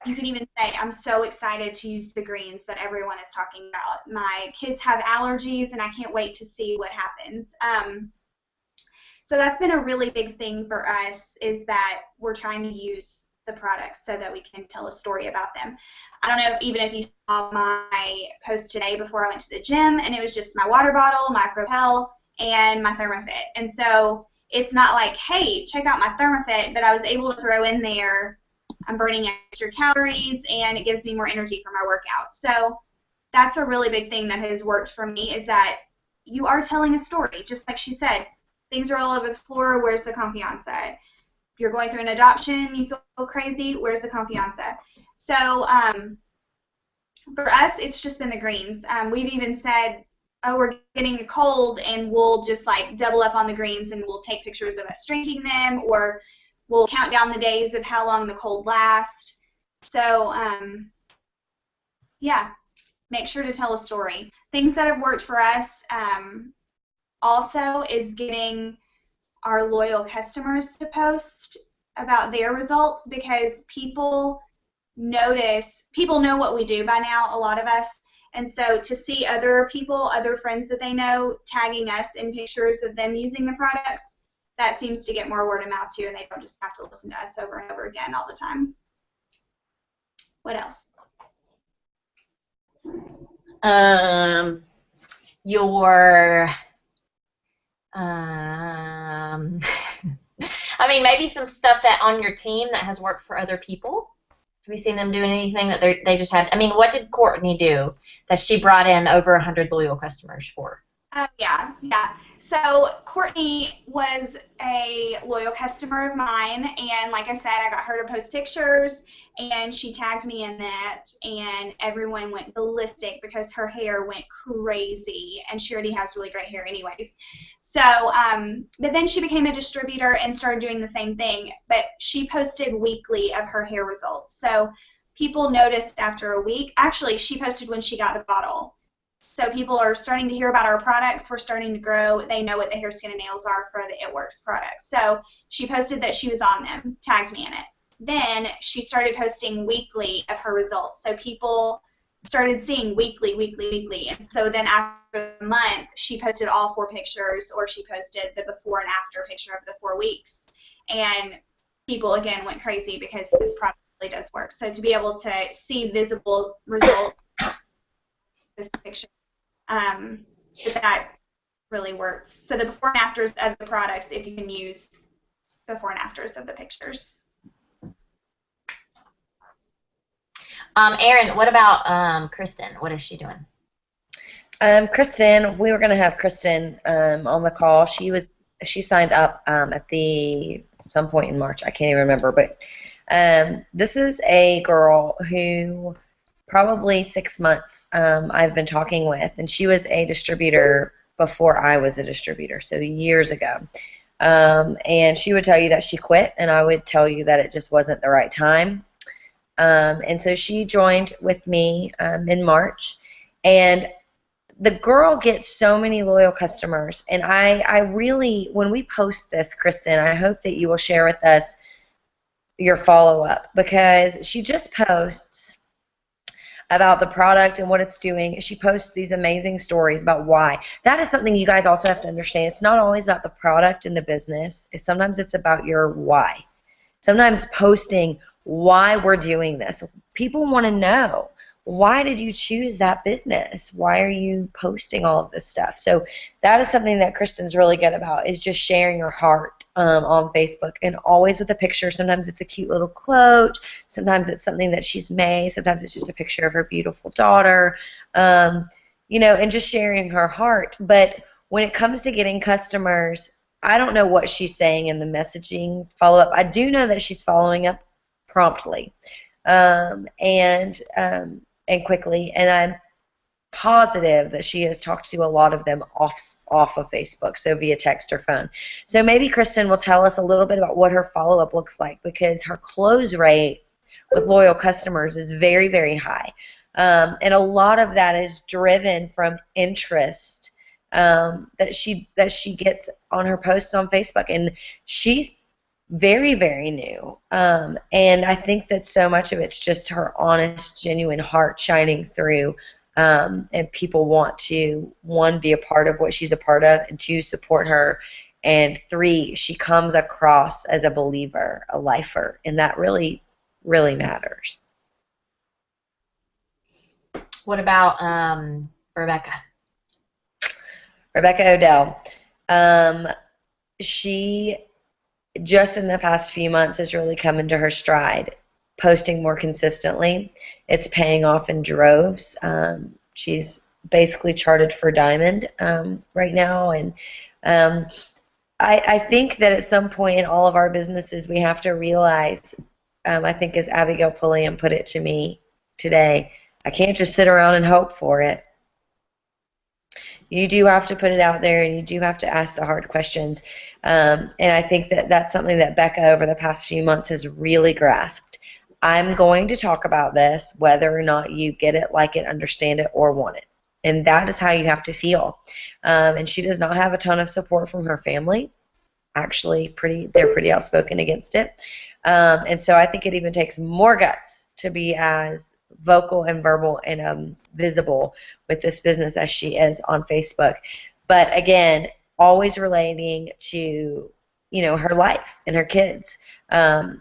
[SPEAKER 5] you can even say, I'm so excited to use the greens that everyone is talking about. My kids have allergies, and I can't wait to see what happens. So that's been a really big thing for us, is that we're trying to use the products so that we can tell a story about them. I don't know even if you saw my post today before I went to the gym, and it was just my water bottle, my Propel, and my ThermoFit. And so it's not like, hey, check out my ThermoFit, but I was able to throw in there, I'm burning extra calories, and it gives me more energy for my workout. So that's a really big thing that has worked for me, is that you are telling a story. Just like she said, things are all over the floor, where's the confiance? You're going through an adoption, you feel crazy, where's the confiance? So for us, it's just been the greens. We've even said, oh, we're getting a cold, and we'll just like double up on the greens, and we'll take pictures of us drinking them, or we'll count down the days of how long the cold lasts. So yeah, make sure to tell a story. Things that have worked for us also is getting our loyal customers to post about their results, because people know what we do by now, a lot of us, and so to see other people, other friends that they know, tagging us in pictures of them using the products, that seems to get more word of mouth too, and they don't just have to listen to us over and over again all the time. What else?
[SPEAKER 1] I mean, maybe some stuff that on your team that has worked for other people. Have you seen them doing anything that they just had? I mean, what did Courtney do that she brought in over 100 loyal customers for?
[SPEAKER 5] Oh, yeah, yeah. So Courtney was a loyal customer of mine, and like I said, I got her to post pictures, and she tagged me in that, and everyone went ballistic because her hair went crazy, and she already has really great hair anyways. So, but then she became a distributor and started doing the same thing, but she posted weekly of her hair results. So people noticed after a week. Actually, she posted when she got the bottle. So people are starting to hear about our products. We're starting to grow. They know what the hair, skin, and nails are for the It Works products. So she posted that she was on them, tagged me in it. Then she started posting weekly of her results. So people started seeing weekly, weekly, weekly. And so then after a month, she posted all 4 pictures, or she posted the before and after picture of the 4 weeks. And people, again, went crazy because this product really does work. So to be able to see visible results, this picture, that really works. So the before and afters of the products, if you can use before and afters of the pictures.
[SPEAKER 1] Erin, what about Kristen? What is she doing?
[SPEAKER 2] Kristen, we were going to have Kristen on the call. She signed up at some point in March. I can't even remember, but this is a girl who probably 6 months I've been talking with, and she was a distributor before I was a distributor, so years ago. And she would tell you that she quit, and I would tell you that it just wasn't the right time. And so she joined with me in March, and the girl gets so many loyal customers, and I really, when we post this, Kristen, I hope that you will share with us your follow-up, because she just posts about the product and what it's doing. She posts these amazing stories about why. That is something you guys also have to understand. It's not always about the product and the business. Sometimes it's about your why. Sometimes posting why we're doing this. People want to know, why did you choose that business? Why are you posting all of this stuff? So that is something that Kristen's really good about, is just sharing your heart on Facebook, and always with a picture. Sometimes it's a cute little quote. Sometimes it's something that she's made. Sometimes it's just a picture of her beautiful daughter, and just sharing her heart. But when it comes to getting customers, I don't know what she's saying in the messaging follow-up. I do know that she's following up promptly and quickly, and I'm positive that she has talked to a lot of them off of Facebook, so via text or phone. So maybe Kristen will tell us a little bit about what her follow-up looks like, because her close rate with loyal customers is very, very high. And a lot of that is driven from interest that she gets on her posts on Facebook, and she's very, very new. And I think that so much of it's just her honest, genuine heart shining through, and people want to, 1, be a part of what she's a part of, and 2, support her, and 3, she comes across as a believer, a lifer, and that really, really matters.
[SPEAKER 1] What about Rebecca?
[SPEAKER 2] Rebecca Odell. She, just in the past few months, has really come into her stride, posting more consistently. It's paying off in droves. She's basically charted for Diamond right now, and I think that at some point in all of our businesses, we have to realize, I think as Abigail Pulliam put it to me today, I can't just sit around and hope for it. You do have to put it out there, and you do have to ask the hard questions. And I think that that's something that Becca over the past few months has really grasped. I'm going to talk about this whether or not you get it, like it, understand it, or want it. And that is how you have to feel. And she does not have a ton of support from her family. Actually, they're pretty outspoken against it. And so I think it even takes more guts to be as vocal and verbal and visible with this business as she is on Facebook. But again, always relating to, her life and her kids.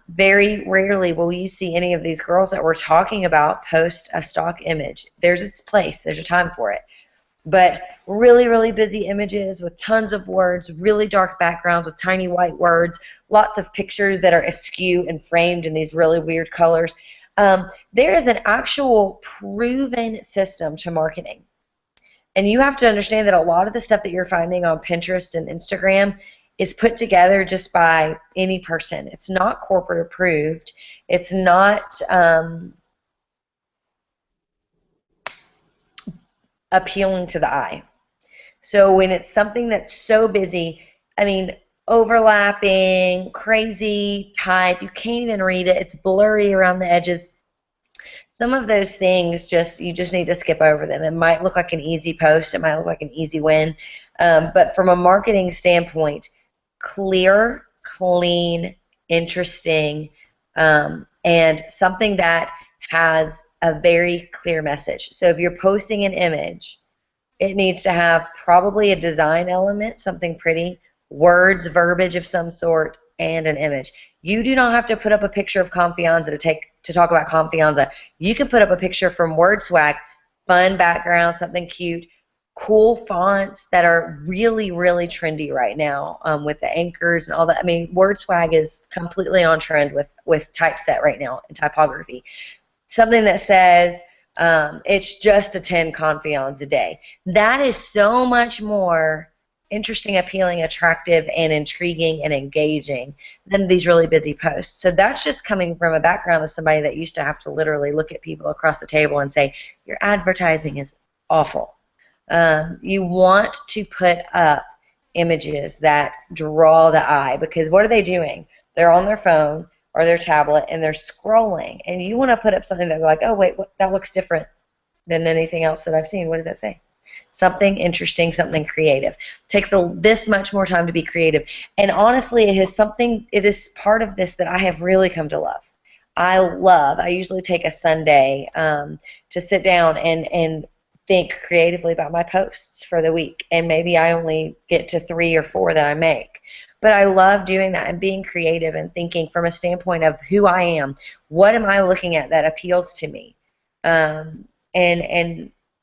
[SPEAKER 2] Very rarely will you see any of these girls that we're talking about post a stock image. There's its place. There's a time for it. But really, really busy images with tons of words, really dark backgrounds with tiny white words, lots of pictures that are askew and framed in these really weird colors. There is an actual proven system to marketing. And you have to understand that a lot of the stuff that you're finding on Pinterest and Instagram is put together just by any person. It's not corporate approved. It's not appealing to the eye. So when it's something that's so busy, I mean, overlapping, crazy type, you can't even read it. It's blurry around the edges. Some of those things, you just need to skip over them. It might look like an easy post. It might look like an easy win. But from a marketing standpoint, clear, clean, interesting, and something that has a very clear message. So if you're posting an image, it needs to have probably a design element, something pretty, words, verbiage of some sort, and an image. You do not have to put up a picture of Confianza to talk about Confianza. You can put up a picture from WordSwag, fun background, something cute, cool fonts that are really, really trendy right now with the anchors and all that. I mean, WordSwag is completely on trend with typeset right now and typography. Something that says it's just a 10 Confianza a day. That is so much more interesting, appealing, attractive, and intriguing and engaging than these really busy posts. So that's just coming from a background of somebody that used to have to literally look at people across the table and say, your advertising is awful. You want to put up images that draw the eye, because what are they doing? They're on their phone or their tablet and they're scrolling, and you want to put up something that they're like, oh wait, that looks different than anything else that I've seen. What does that say? Something interesting, something creative. It takes this much more time to be creative. And honestly, it is part of this that I have really come to love. I usually take a Sunday to sit down and think creatively about my posts for the week. And maybe I only get to 3 or 4 that I make. But I love doing that and being creative and thinking from a standpoint of who I am. What am I looking at that appeals to me? And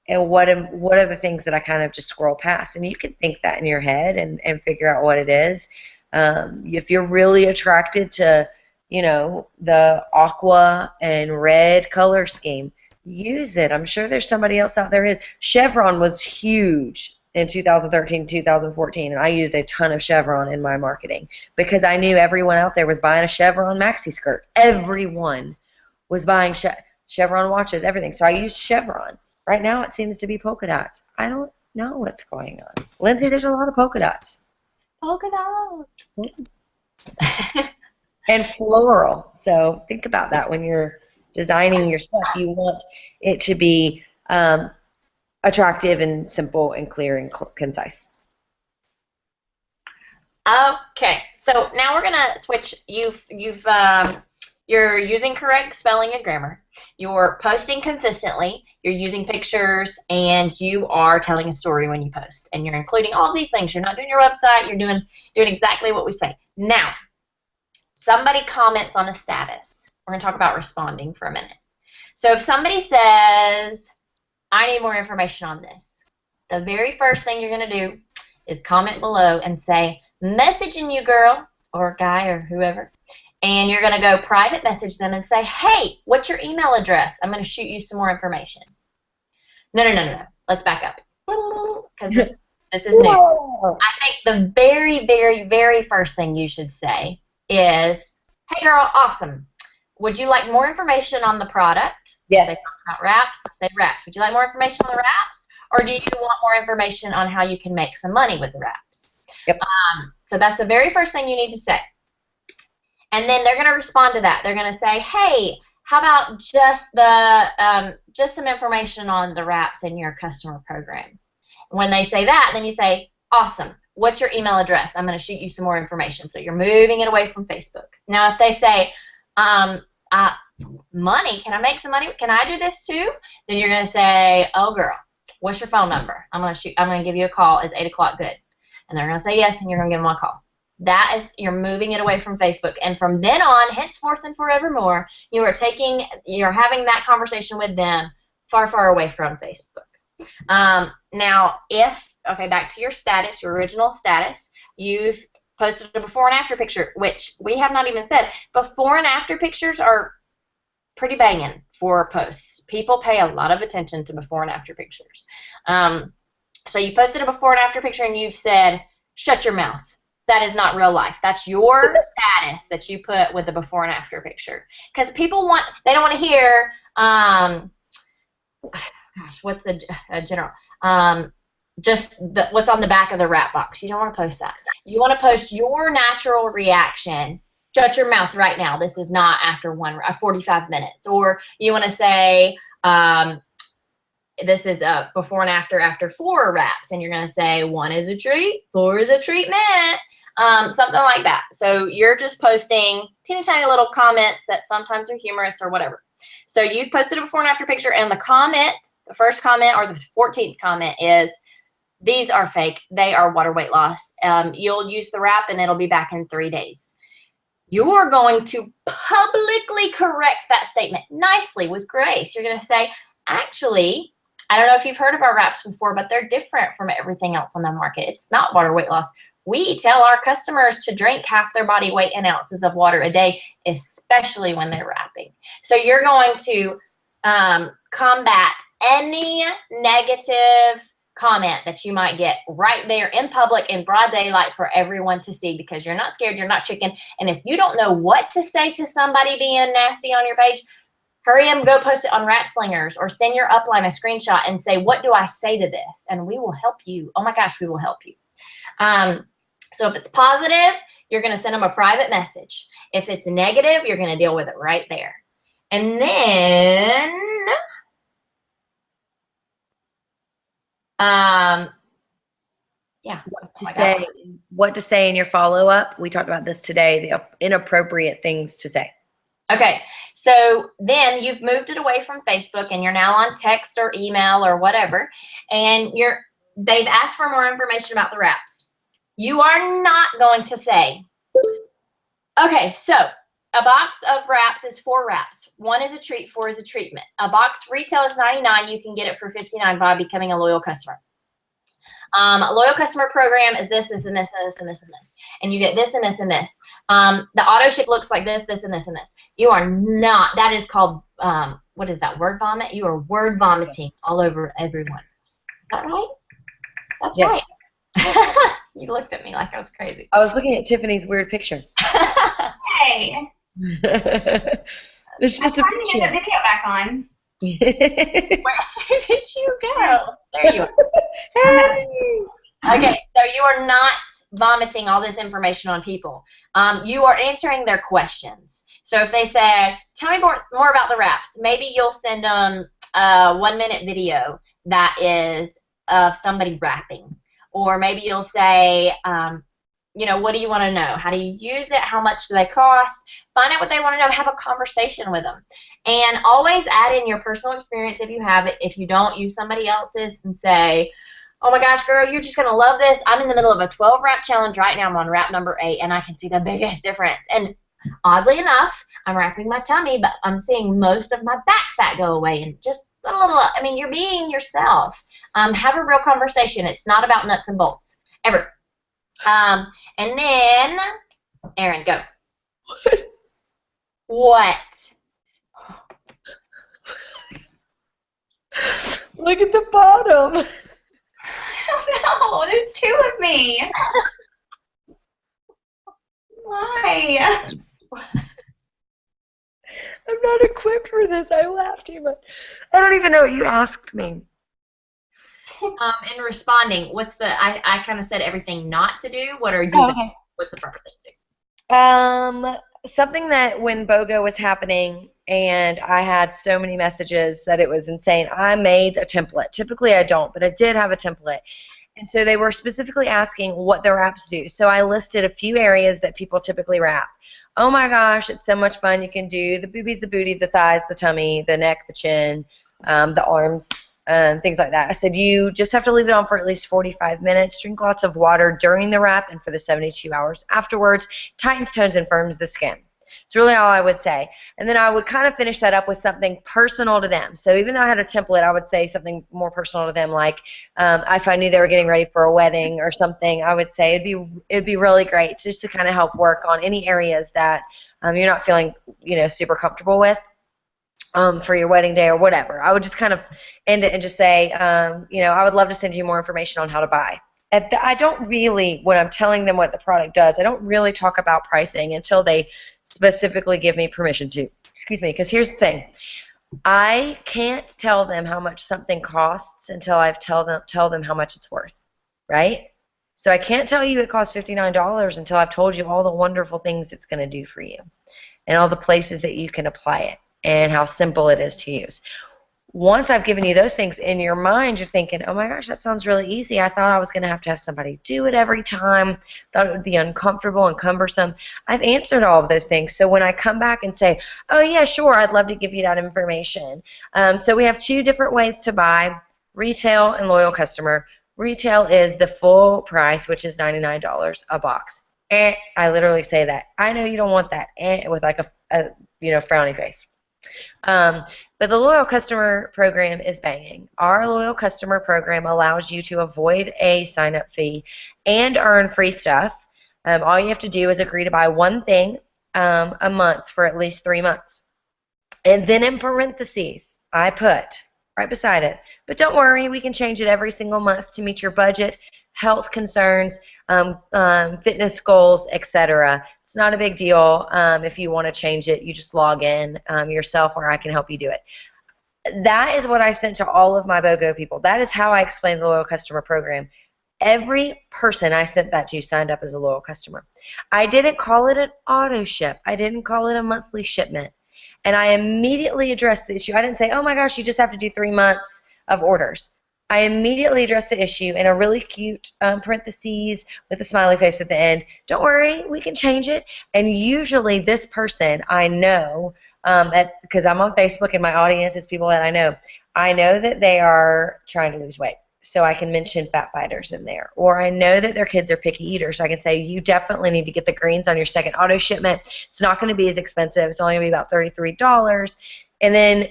[SPEAKER 2] what are the things that I kind of just scroll past? And you can think that in your head and figure out what it is. If you're really attracted to, the aqua and red color scheme, use it. I'm sure there's somebody else out there. Chevron was huge in 2013, 2014, and I used a ton of Chevron in my marketing because I knew everyone out there was buying a Chevron maxi skirt. Everyone was buying Chevron watches, everything. So I used Chevron. Right now it seems to be polka dots. I don't know what's going on. Lindsay, there's a lot of polka dots.
[SPEAKER 1] Polka dots.
[SPEAKER 2] And floral. So think about that when you're designing your stuff. You want it to be attractive and simple and clear and concise.
[SPEAKER 1] Okay, so now we're gonna switch. You're using correct spelling and grammar. You're posting consistently. You're using pictures, and you are telling a story when you post. And you're including all these things. You're not doing your website. You're doing exactly what we say. Now, somebody comments on a status. We're going to talk about responding for a minute. So if somebody says, I need more information on this, the very first thing you're going to do is comment below and say, messaging you, girl, or guy, or whoever. And you're going to go private message them and say, hey, what's your email address? I'm going to shoot you some more information. No. Let's back up. Because this is new. I think the very, very, very first thing you should say is, hey, girl, awesome. Would you like more information on the product?
[SPEAKER 2] Yes.
[SPEAKER 1] They talk about wraps. Say wraps. Would you like more information on the wraps? Or do you want more information on how you can make some money with the wraps?
[SPEAKER 2] Yep.
[SPEAKER 1] So that's the very first thing you need to say. And then they're going to respond to that. They're going to say, hey, how about just some information on the wraps in your customer program? When they say that, then you say, awesome. What's your email address? I'm going to shoot you some more information. So you're moving it away from Facebook. Now, if they say, money, can I make some money? Can I do this too? Then you're going to say, oh, girl, what's your phone number? I'm going to give you a call. Is 8 o'clock good? And they're going to say yes, and you're going to give them a call. That is, you're moving it away from Facebook. And from then on, henceforth and forevermore, you're having that conversation with them far, far away from Facebook. Now, back to your status, your original status, you've posted a before and after picture, which we have not even said. Before and after pictures are pretty banging for posts. People pay a lot of attention to before and after pictures. So you posted a before and after picture and you've said, shut your mouth. That is not real life. That's your status that you put with the before and after picture. Because people they don't want to hear, gosh, what's a general, just what's on the back of the wrap box. You don't want to post that. You want to post your natural reaction. Shut your mouth right now. This is not after 45 minutes. Or you want to say, this is a before and after 4 wraps, and you're going to say 1 is a treat, 4 is a treatment, something like that. So you're just posting teeny tiny little comments that sometimes are humorous or whatever. So you've posted a before and after picture, and the comment, the first comment or the 14th comment is, these are fake. They are water weight loss. You'll use the wrap and it'll be back in 3 days. You're going to publicly correct that statement nicely with grace. You're going to say, actually, I don't know if you've heard of our wraps before, but they're different from everything else on the market. It's not water weight loss. We tell our customers to drink half their body weight in ounces of water a day, especially when they're wrapping. So you're going to combat any negative comment that you might get right there in public in broad daylight for everyone to see, because you're not scared, you're not chicken. And if you don't know what to say to somebody being nasty on your page, hurry up and go post it on Wrap Slingers, or send your upline a screenshot and say, what do I say to this? And we will help you. Oh my gosh, we will help you. So if it's positive, you're going to send them a private message. If it's negative, you're going to deal with it right there. And then, yeah.
[SPEAKER 2] What to say in your follow-up. We talked about this today, the inappropriate things to say.
[SPEAKER 1] Okay, so then you've moved it away from Facebook and you're now on text or email or whatever, and they've asked for more information about the wraps. You are not going to say, okay, so a box of wraps is 4 wraps. 1 is a treat, 4 is a treatment. A box retail is $99. You can get it for $59 by becoming a loyal customer. A loyal customer program is this, and this, and this, and this, and this. And you get this, and this, and this. The auto ship looks like this, this, and this, and this. You are not, that is called, what is that, word vomit? You are word vomiting all over everyone. Is that right? That's right. You looked at me like I was crazy.
[SPEAKER 2] I was looking at Tiffany's weird picture.
[SPEAKER 5] Hey.
[SPEAKER 2] It's just
[SPEAKER 5] I'm trying to get the video back on.
[SPEAKER 1] Where did you go? There you are. Hey. Okay, so you are not vomiting all this information on people. You are answering their questions. So if they say, tell me more about the wraps, maybe you'll send them a 1-minute video that is of somebody wrapping. Or maybe you'll say, you know, what do you want to know? How do you use it? How much do they cost? Find out what they want to know. Have a conversation with them. And always add in your personal experience if you have it. If you don't, use somebody else's and say, oh my gosh, girl, you're just going to love this. I'm in the middle of a 12 wrap challenge right now. I'm on wrap number 8, and I can see the biggest difference. And oddly enough, I'm wrapping my tummy, but I'm seeing most of my back fat go away. And just a little, I mean, you're being yourself. Have a real conversation. It's not about nuts and bolts, ever. And then, Erin, go. What?
[SPEAKER 2] Look at the bottom.
[SPEAKER 5] Oh no, there's 2 of me. Why?
[SPEAKER 2] I'm not equipped for this. I laughed too much. I don't even know what you asked me.
[SPEAKER 1] In responding, what's the, I kind of said everything not to do. What are you, what's the proper thing to do?
[SPEAKER 2] Something that when BOGO was happening and I had so many messages that it was insane, I made a template. Typically I don't, but I did have a template. And so they were specifically asking what the wraps do. So I listed a few areas that people typically wrap. Oh my gosh, it's so much fun. You can do the boobies, the booty, the thighs, the tummy, the neck, the chin, the arms, things like that. I said you just have to leave it on for at least 45 minutes. Drink lots of water during the wrap and for the 72 hours afterwards. Tightens, tones, and firms the skin. It's really all I would say. And then I would kind of finish that up with something personal to them. So even though I had a template, I would say something more personal to them, like if I knew they were getting ready for a wedding or something, I would say it'd be really great just to kind of help work on any areas that you're not feeling, you know, super comfortable with. for your wedding day or whatever. I would just kind of end it and just say, I would love to send you more information on how to buy. I don't really, when I'm telling them what the product does, I don't really talk about pricing until they specifically give me permission to. Excuse me, because here's the thing. I can't tell them how much something costs until I tell them how much it's worth, right? So I can't tell you it costs $59 until I've told you all the wonderful things it's going to do for you and all the places that you can apply it and how simple it is to use. Once I've given you those things, in your mind you're thinking, oh my gosh, that sounds really easy. I thought I was going to have somebody do it every time. Thought it would be uncomfortable and cumbersome. I've answered all of those things. So when I come back and say, oh yeah, sure, I'd love to give you that information. So we have two different ways to buy, retail and loyal customer. Retail is the full price, which is $99 a box. I literally say that. I know you don't want that with like a frowny face. But the loyal customer program is banging. Our loyal customer program allows you to avoid a sign-up fee and earn free stuff. All you have to do is agree to buy one thing a month for at least 3 months. And then in parentheses, I put right beside it, but don't worry, we can change it every single month to meet your budget, health concerns, fitness goals, etc. It's not a big deal. If you want to change it, you just log in yourself, or I can help you do it. That is what I sent to all of my BOGO people. That is how I explained the loyal customer program. Every person I sent that to signed up as a loyal customer. I didn't call it an auto ship. I didn't call it a monthly shipment. And I immediately addressed the issue. I didn't say, oh my gosh, you just have to do 3 months of orders. I immediately addressed the issue in a really cute parentheses with a smiley face at the end. Don't worry, we can change it. And usually this person I know, because I'm on Facebook and my audience is people that I know that they are trying to lose weight. So I can mention fat fighters in there. Or I know that their kids are picky eaters. So I can say, you definitely need to get the greens on your second auto shipment. It's not going to be as expensive. It's only going to be about $33. And then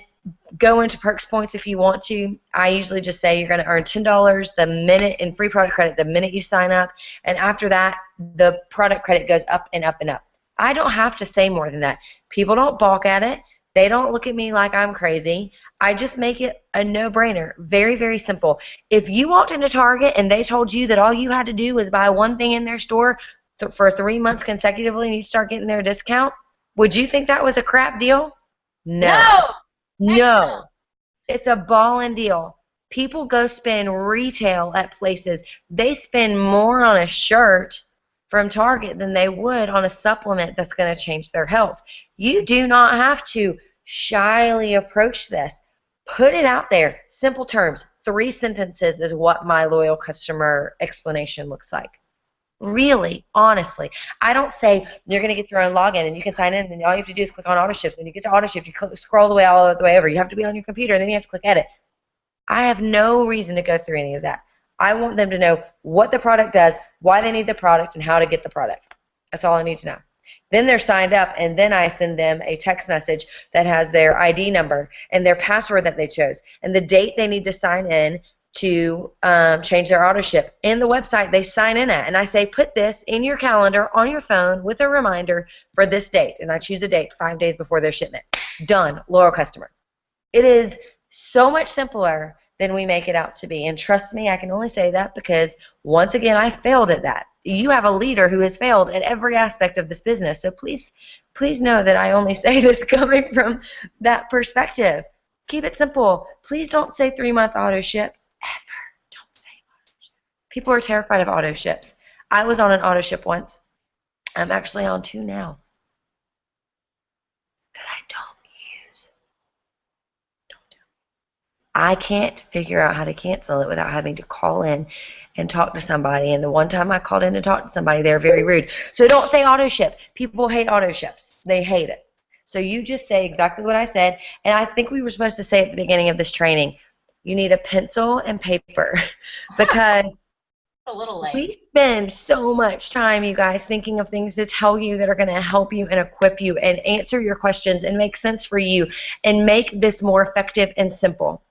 [SPEAKER 2] go into perks points if you want to. I usually just say you're going to earn $10 the minute in free product credit the minute you sign up. And after that, the product credit goes up and up and up. I don't have to say more than that. People don't balk at it. They don't look at me like I'm crazy. I just make it a no-brainer. Very, very simple. If you walked into Target and they told you that all you had to do was buy one thing in their store for 3 months consecutively and you start getting their discount, would you think that was a crap deal? No. No. It's a ballin' deal. People go spend retail at places. They spend more on a shirt from Target than they would on a supplement that's going to change their health. You do not have to shyly approach this. Put it out there. Simple terms. 3 sentences is what my loyal customer explanation looks like. Really, honestly. I don't say you're going to get your own login and you can sign in and all you have to do is click on auto ship. When you get to auto ship, you scroll all the way over. You have to be on your computer and then you have to click edit. I have no reason to go through any of that. I want them to know what the product does, why they need the product, and how to get the product. That's all I need to know. Then they're signed up, and then I send them a text message that has their ID number and their password that they chose and the date they need to sign in to change their auto ship and the website they sign in at. And I say, put this in your calendar on your phone with a reminder for this date. And I choose a date 5 days before their shipment. Done. Loyal customer. It is so much simpler than we make it out to be. And trust me, I can only say that because, once again, I failed at that. You have a leader who has failed at every aspect of this business. So please know that I only say this coming from that perspective. Keep it simple. Please don't say 3-month auto ship. Ever. Don't say auto ship. People are terrified of auto ships. I was on an auto ship once. I'm actually on 2 now that I don't use. Don't do it. I can't figure out how to cancel it without having to call in and talk to somebody. And the one time I called in to talk to somebody, they're very rude. So don't say auto ship. People hate auto ships. They hate it. So you just say exactly what I said. And I think we were supposed to say at the beginning of this training, you need a pencil and paper because
[SPEAKER 1] a little late.
[SPEAKER 2] We spend so much time, you guys, thinking of things to tell you that are going to help you and equip you and answer your questions and make sense for you and make this more effective and simple.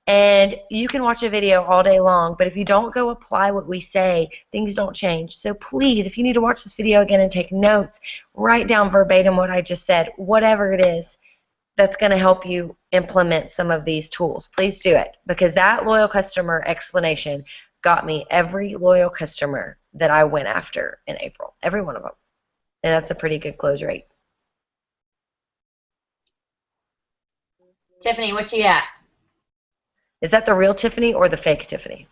[SPEAKER 2] And you can watch a video all day long, but if you don't go apply what we say, things don't change. So please, if you need to watch this video again and take notes, write down verbatim what I just said, whatever it is. that's going to help you implement some of these tools. Please do it, because that loyal customer explanation got me every loyal customer that I went after in April, every one of them. And that's a pretty good close rate.
[SPEAKER 1] Tiffany, what you got?
[SPEAKER 2] Is that the real Tiffany or the fake Tiffany?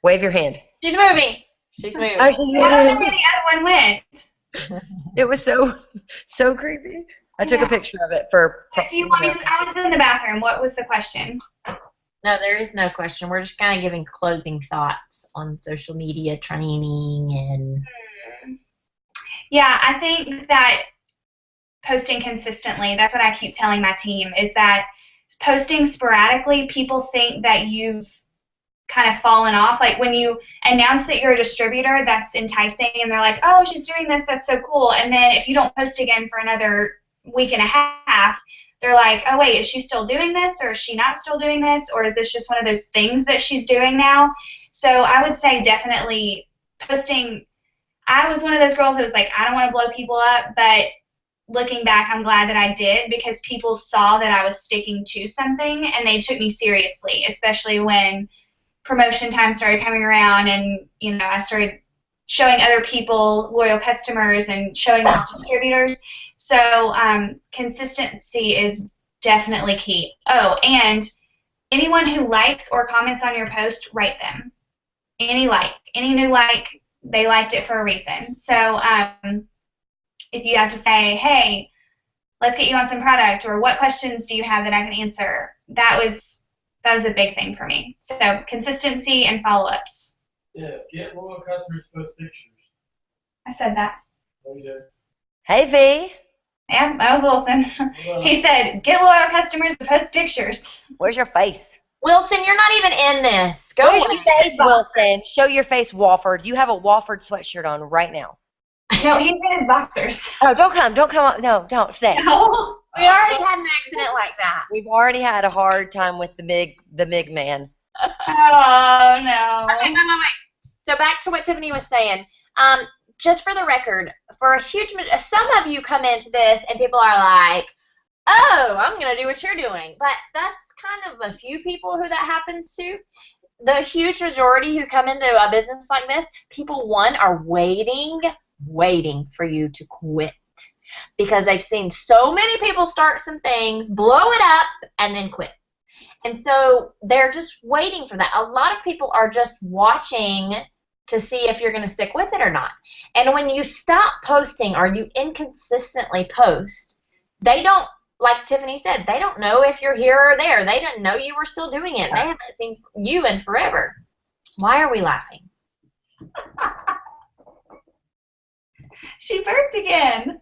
[SPEAKER 2] Wave your hand.
[SPEAKER 1] She's moving. She's moving.
[SPEAKER 2] Oh, she's
[SPEAKER 5] I don't know
[SPEAKER 2] moving.
[SPEAKER 5] where the other one went.
[SPEAKER 2] It was so creepy. I took a picture of it for.
[SPEAKER 5] Do you want me to? I was in the bathroom. What was the question?
[SPEAKER 1] No, there is no question. We're just kind of giving closing thoughts on social media training and.
[SPEAKER 5] Yeah, I think that posting consistently, that's what I keep telling my team, is that posting sporadically, people think that you've kind of fallen off. Like when you announce that you're a distributor, that's enticing, and they're like, oh, she's doing this, that's so cool. And then if you don't post again for another week and a half, they're like, oh, wait, is she still doing this, or is she not still doing this, or is this just one of those things that she's doing now? So I would say definitely posting. I was one of those girls that was like, I don't want to blow people up, but looking back, I'm glad that I did, because people saw that I was sticking to something and they took me seriously, especially when promotion time started coming around and, you know, I started showing other people loyal customers and showing off distributors. So consistency is definitely key. Oh, and anyone who likes or comments on your post, write them. Any new like, they liked it for a reason. So if you have to say, hey, let's get you on some product, or what questions do you have that I can answer, that was a big thing for me. So consistency and follow-ups.
[SPEAKER 6] Yeah, get loyal customers to post pictures.
[SPEAKER 5] I said that.
[SPEAKER 6] Oh, you did.
[SPEAKER 2] Hey, V.
[SPEAKER 5] Yeah, that was Wilson. He said, get loyal customers to post pictures.
[SPEAKER 2] Where's your face?
[SPEAKER 1] Wilson, you're not even in this. Go
[SPEAKER 2] Where's
[SPEAKER 1] away.
[SPEAKER 2] your face, Wilson? Show your face, Wofford. You have a Wofford sweatshirt on right now.
[SPEAKER 5] No, he's in his boxers.
[SPEAKER 2] Oh, don't come up. No, don't stay.
[SPEAKER 5] No.
[SPEAKER 1] We already had an accident like that.
[SPEAKER 2] We've already had a hard time with the MIG man.
[SPEAKER 5] Oh, no.
[SPEAKER 1] Okay, wait. So back to what Tiffany was saying. Just for the record, for a huge, some of you come into this and people are like, oh, I'm going to do what you're doing. But that's kind of a few people who that happens to. The huge majority who come into a business like this, people, one, are waiting for you to quit. Because they've seen so many people start some things, blow it up, and then quit. And so they're just waiting for that. A lot of people are just watching to see if you're going to stick with it or not. And when you stop posting or you inconsistently post, they don't, like Tiffany said, they don't know if you're here or there. They didn't know you were still doing it. They haven't seen you in forever. Why are we laughing?
[SPEAKER 5] She burped again.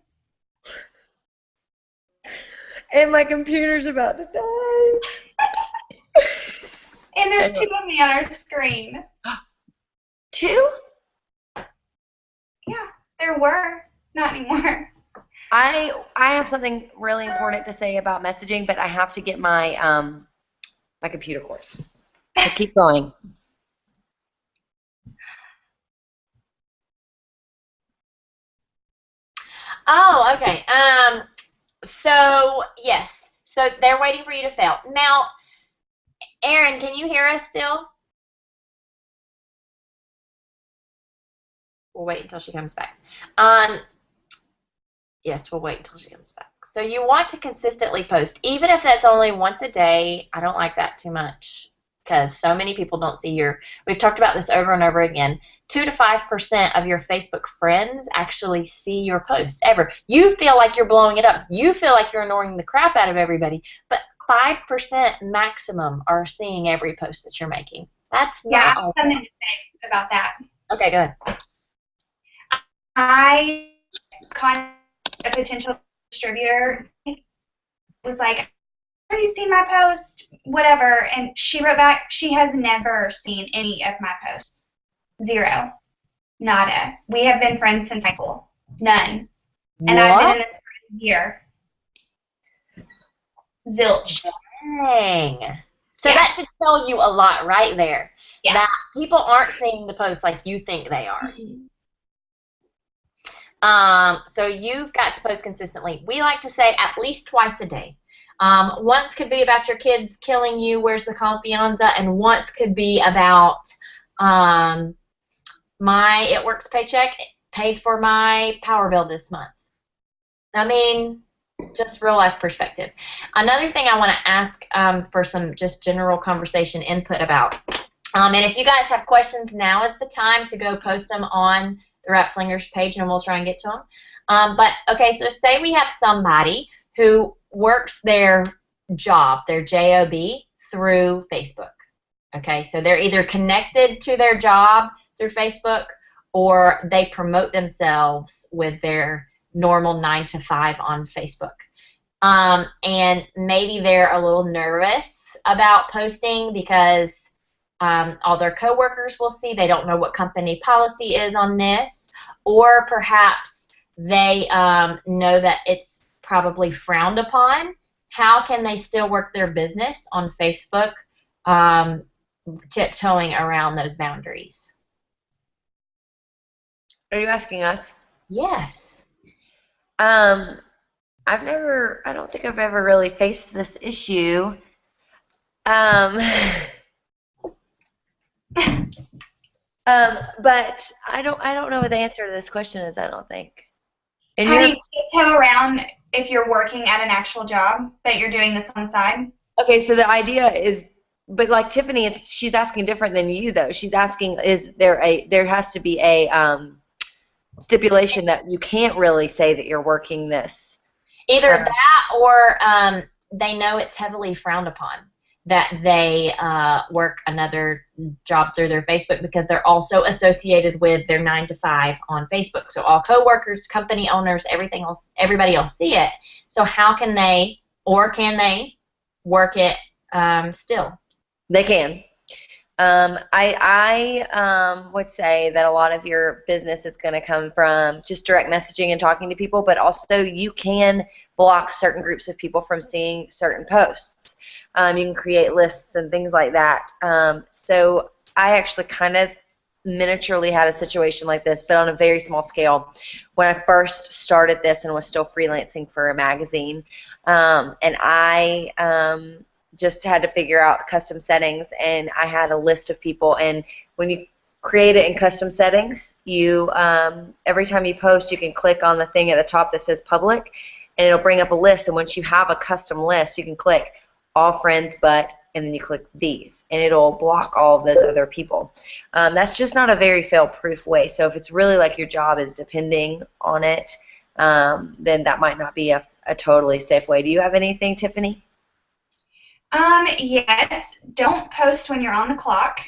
[SPEAKER 2] And my computer's about to die.
[SPEAKER 5] And there's two of me on our screen.
[SPEAKER 2] Two?
[SPEAKER 5] Yeah, there were. Not anymore.
[SPEAKER 2] I have something really important to say about messaging, but I have to get my my computer cord. So keep going.
[SPEAKER 1] Oh, okay. So, yes. So they're waiting for you to fail. Now, Erin, can you hear us still? We'll wait until she comes back. Yes, we'll wait until she comes back. So you want to consistently post, even if that's only once a day. I don't like that too much because so many people don't see your, we've talked about this over and over again, 2 to 5% of your Facebook friends actually see your posts ever. You feel like you're blowing it up. You feel like you're annoying the crap out of everybody, but 5% maximum are seeing every post that you're making. That's not
[SPEAKER 5] Yeah, I have something to say about that.
[SPEAKER 1] Okay, go ahead.
[SPEAKER 5] I contacted a potential distributor. Was like, have you seen my post? Whatever. And she wrote back, she has never seen any of my posts. Zero. Nada. We have been friends since high school. None. And I've been in this for a year. Zilch.
[SPEAKER 1] Dang. So
[SPEAKER 5] Yeah.
[SPEAKER 1] that should tell you a lot right there.
[SPEAKER 5] Yeah.
[SPEAKER 1] That people aren't seeing the posts like you think they are. So you've got to post consistently. We like to say at least twice a day. Once could be about your kids killing you, where's the confianza, and once could be about my It Works paycheck paid for my power bill this month. I mean, just real life perspective. Another thing I want to ask for some just general conversation input about, and if you guys have questions, now is the time to go post them on the Rap Slingers page, and we'll try and get to them. But okay, so say we have somebody who works their job, their job, through Facebook. Okay, so they're either connected to their job through Facebook, or they promote themselves with their normal 9 to 5 on Facebook. And maybe they're a little nervous about posting because all their coworkers will see. They don't know what company policy is on this, or perhaps they know that it's probably frowned upon. How can they still work their business on Facebook, tiptoeing around those boundaries?
[SPEAKER 2] Are you asking us?
[SPEAKER 1] Yes.
[SPEAKER 2] I don't think I've ever really faced this issue. But I don't know what the answer to this question is, I don't think. And
[SPEAKER 5] How do you tiptoe around if you're working at an actual job, but you're doing this on the side?
[SPEAKER 2] okay, so the idea is, but like Tiffany, she's asking different than you though. She's asking, there has to be a stipulation that you can't really say that you're working this.
[SPEAKER 1] Either that, or they know it's heavily frowned upon that they work another job through their Facebook, because they're also associated with their 9 to 5 on Facebook. So all coworkers, company owners, everything else, everybody else see it. So how can they, or can they, work it still?
[SPEAKER 2] They can. I would say that a lot of your business is going to come from just direct messaging and talking to people, but also you can block certain groups of people from seeing certain posts. You can create lists and things like that. So I actually kind of miniaturely had a situation like this, but on a very small scale, when I first started this and was still freelancing for a magazine. And I just had to figure out custom settings, and I had a list of people, and when you create it in custom settings, you every time you post, you can click on the thing at the top that says public, and it'll bring up a list, and once you have a custom list, you can click all friends but, and then you click these, and it'll block all of those other people. That's just not a very fail-proof way, so if it's really like your job is depending on it, then that might not be a totally safe way. Do you have anything, Tiffany?
[SPEAKER 5] Yes, don't post when you're on the clock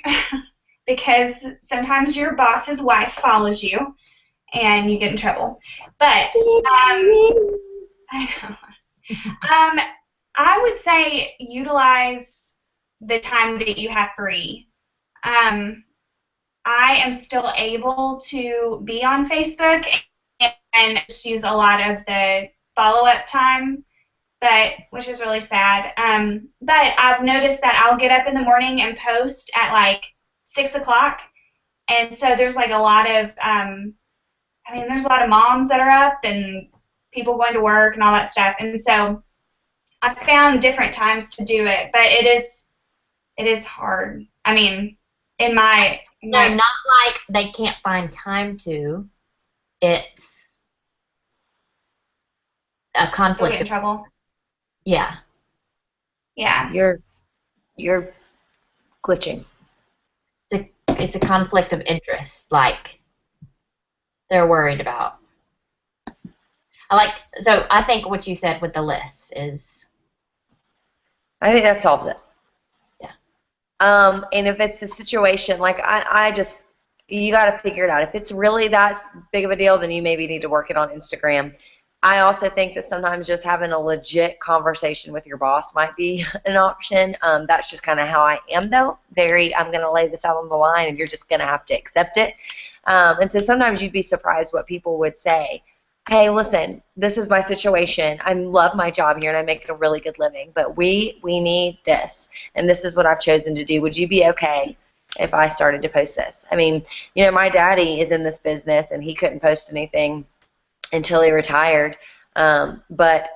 [SPEAKER 5] because sometimes your boss's wife follows you and you get in trouble. But I would say utilize the time that you have free. I am still able to be on Facebook and just use a lot of the follow-up time, which is really sad. But I've noticed that I'll get up in the morning and post at like 6 o'clock, and so there's like a lot of, there's a lot of moms that are up and people going to work and all that stuff, and so I found different times to do it, but it is hard. I mean, in my
[SPEAKER 1] No, not like they can't find time to. It's a conflict.
[SPEAKER 5] Get in trouble.
[SPEAKER 1] Yeah.
[SPEAKER 5] Yeah.
[SPEAKER 2] You're glitching.
[SPEAKER 1] It's a conflict of interest, like they're worried about. So I think what you said with the lists is.
[SPEAKER 2] I think that solves it.
[SPEAKER 1] Yeah.
[SPEAKER 2] And if it's a situation like you got to figure it out. If it's really that big of a deal, then you maybe need to work it on Instagram. I also think that sometimes just having a legit conversation with your boss might be an option. That's just kind of how I am, though. I'm going to lay this out on the line, and you're just going to have to accept it. And so sometimes you'd be surprised what people would say. Hey, listen, this is my situation. I love my job here, and I make a really good living, but we need this, and this is what I've chosen to do. Would you be okay if I started to post this? I mean, my daddy is in this business, and he couldn't post anything until he retired, but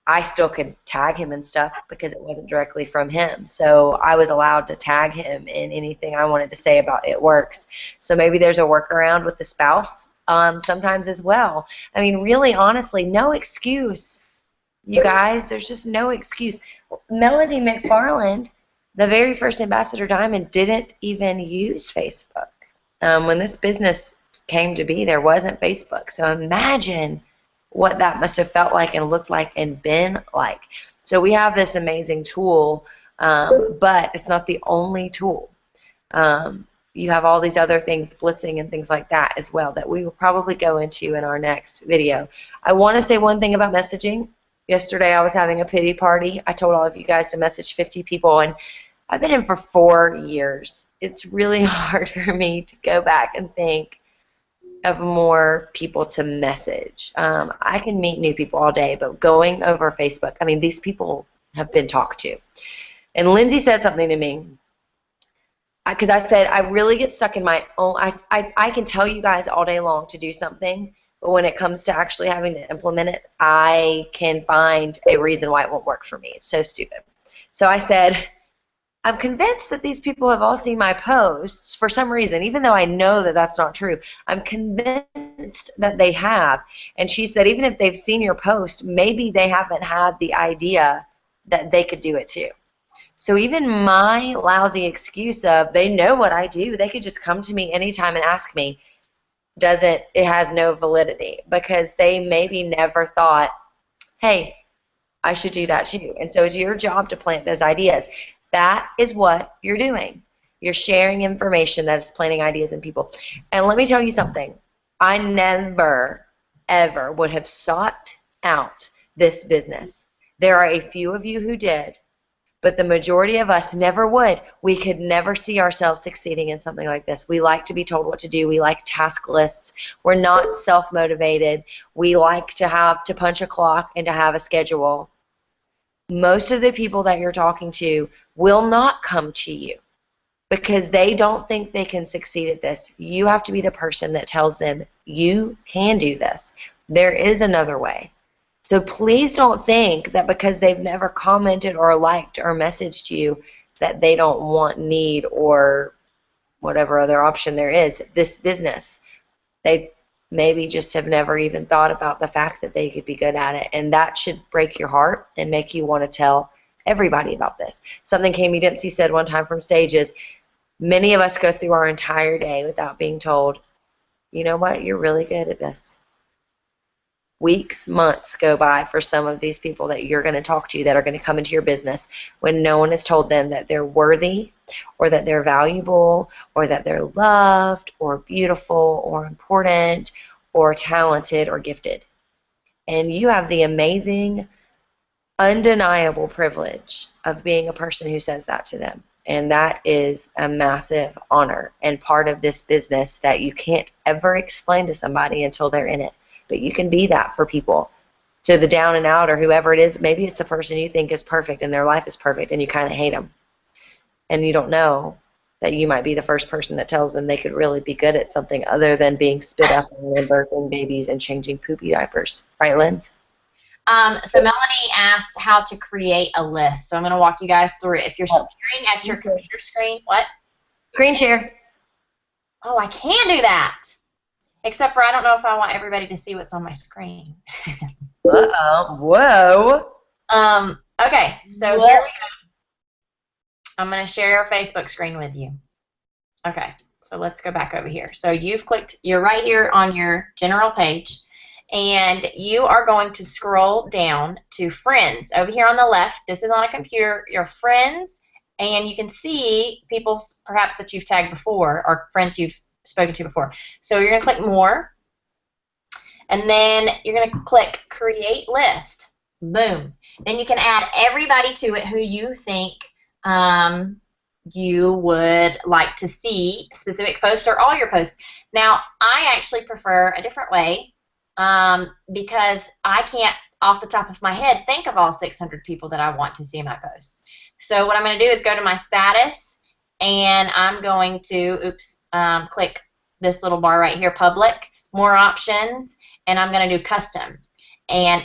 [SPEAKER 2] I still could tag him and stuff because it wasn't directly from him. So I was allowed to tag him in anything I wanted to say about It Works. So maybe there's a workaround with the spouse sometimes as well. I mean, really, honestly, no excuse. You guys, there's just no excuse. Melody McFarland, the very first Ambassador Diamond, didn't even use Facebook. When this business came to be, there wasn't Facebook. So imagine what that must have felt like and looked like and been like. So we have this amazing tool, but it's not the only tool. You have all these other things, blitzing and things like that as well, that we will probably go into in our next video. I want to say one thing about messaging. Yesterday I was having a pity party. I told all of you guys to message 50 people, and I've been in for 4 years. It's really hard for me to go back and think of more people to message. I can meet new people all day, but going over Facebook, I mean, these people have been talked to. And Lindsay said something to me, because I said, I really get stuck in my own, I can tell you guys all day long to do something, but when it comes to actually having to implement it, I can find a reason why it won't work for me. It's so stupid. So I said, I'm convinced that these people have all seen my posts for some reason, even though I know that that's not true. I'm convinced that they have. And she said, even if they've seen your post, maybe they haven't had the idea that they could do it too. So even my lousy excuse of they know what I do, they could just come to me anytime and ask me, it has no validity, because they maybe never thought, hey, I should do that too. And so it's your job to plant those ideas. That is what you're doing. You're sharing information that is planting ideas in people. And let me tell you something. I never, ever would have sought out this business. There are a few of you who did, but the majority of us never would. We could never see ourselves succeeding in something like this. We like to be told what to do. We like task lists. We're not self-motivated. We like to have to punch a clock and to have a schedule. Most of the people that you're talking to will not come to you because they don't think they can succeed at this. You have to be the person that tells them you can do this. There is another way. So please don't think that because they've never commented or liked or messaged you that they don't want, need, or whatever other option there is. This business, they maybe just have never even thought about the fact that they could be good at it, and that should break your heart and make you want to tell everybody about this. Something Kami Dempsey said one time from stage is, many of us go through our entire day without being told, you know what, you're really good at this. Weeks, months go by for some of these people that you're going to talk to that are going to come into your business when no one has told them that they're worthy or that they're valuable or that they're loved or beautiful or important or talented or gifted. And you have the amazing, undeniable privilege of being a person who says that to them. And that is a massive honor and part of this business that you can't ever explain to somebody until they're in it. But you can be that for people. So the down and out or whoever it is, maybe it's the person you think is perfect and their life is perfect and you kind of hate them. And you don't know that you might be the first person that tells them they could really be good at something other than being spit up and birthing babies and changing poopy diapers. Right, Linz?
[SPEAKER 1] So Melanie asked how to create a list. So I'm going to walk you guys through it. If you're staring at your computer screen, what?
[SPEAKER 2] Screen share.
[SPEAKER 1] Oh, I can do that. Except for I don't know if I want everybody to see what's on my screen.
[SPEAKER 2] Uh-oh. Whoa.
[SPEAKER 1] Okay, so here we go. I'm going to share a Facebook screen with you. Okay, so let's go back over here. So you're right here on your general page, and you are going to scroll down to friends. Over here on the left, this is on a computer, your friends, and you can see people perhaps that you've tagged before or friends you've spoken to before. So you're going to click more, and then you're going to click create list. Boom. Then you can add everybody to it who you think you would like to see specific posts or all your posts. Now, I actually prefer a different way because I can't, off the top of my head, think of all 600 people that I want to see my posts. So what I'm going to do is go to my status, and I'm going to, click this little bar right here, public, more options, and I'm going to do custom. And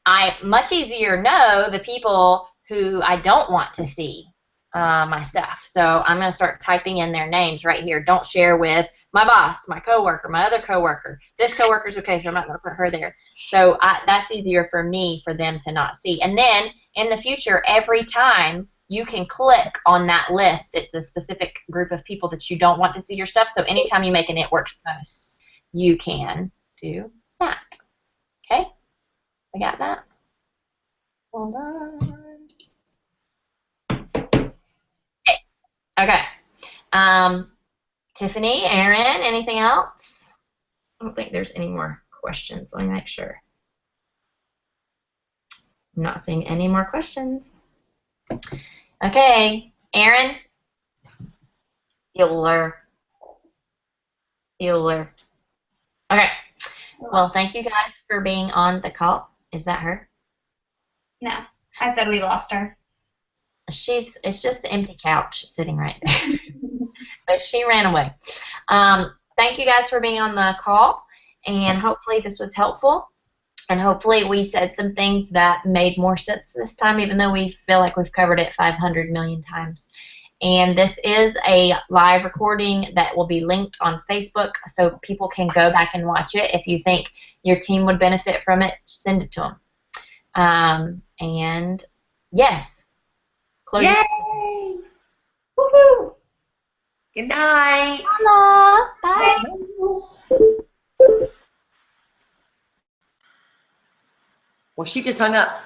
[SPEAKER 1] I much easier know the people who I don't want to see my stuff. So I'm going to start typing in their names right here. Don't share with my boss, my coworker, my other coworker. This coworker's okay, so I'm not going to put her there. So that's easier for me for them to not see. And then in the future, every time you can click on that list, it's a specific group of people that you don't want to see your stuff. So anytime you make an It Works post, you can do that. Okay? We got that? Hold on. Okay. Tiffany, Aaron, anything else? I don't think there's any more questions. Let me make sure. I'm not seeing any more questions. Okay. Aaron? Bueller. Okay. Well, thank you guys for being on the call. Is that her?
[SPEAKER 5] No, I said we lost her.
[SPEAKER 1] It's just an empty couch sitting right there. So she ran away. Thank you guys for being on the call, and hopefully this was helpful, and hopefully we said some things that made more sense this time, even though we feel like we've covered it 500 million times. And this is a live recording that will be linked on Facebook, so people can go back and watch it. If you think your team would benefit from it, send it to them. And yes. Close.
[SPEAKER 2] Yay! Woohoo! Good night.
[SPEAKER 1] Hello. Bye.
[SPEAKER 2] Well, she just hung up.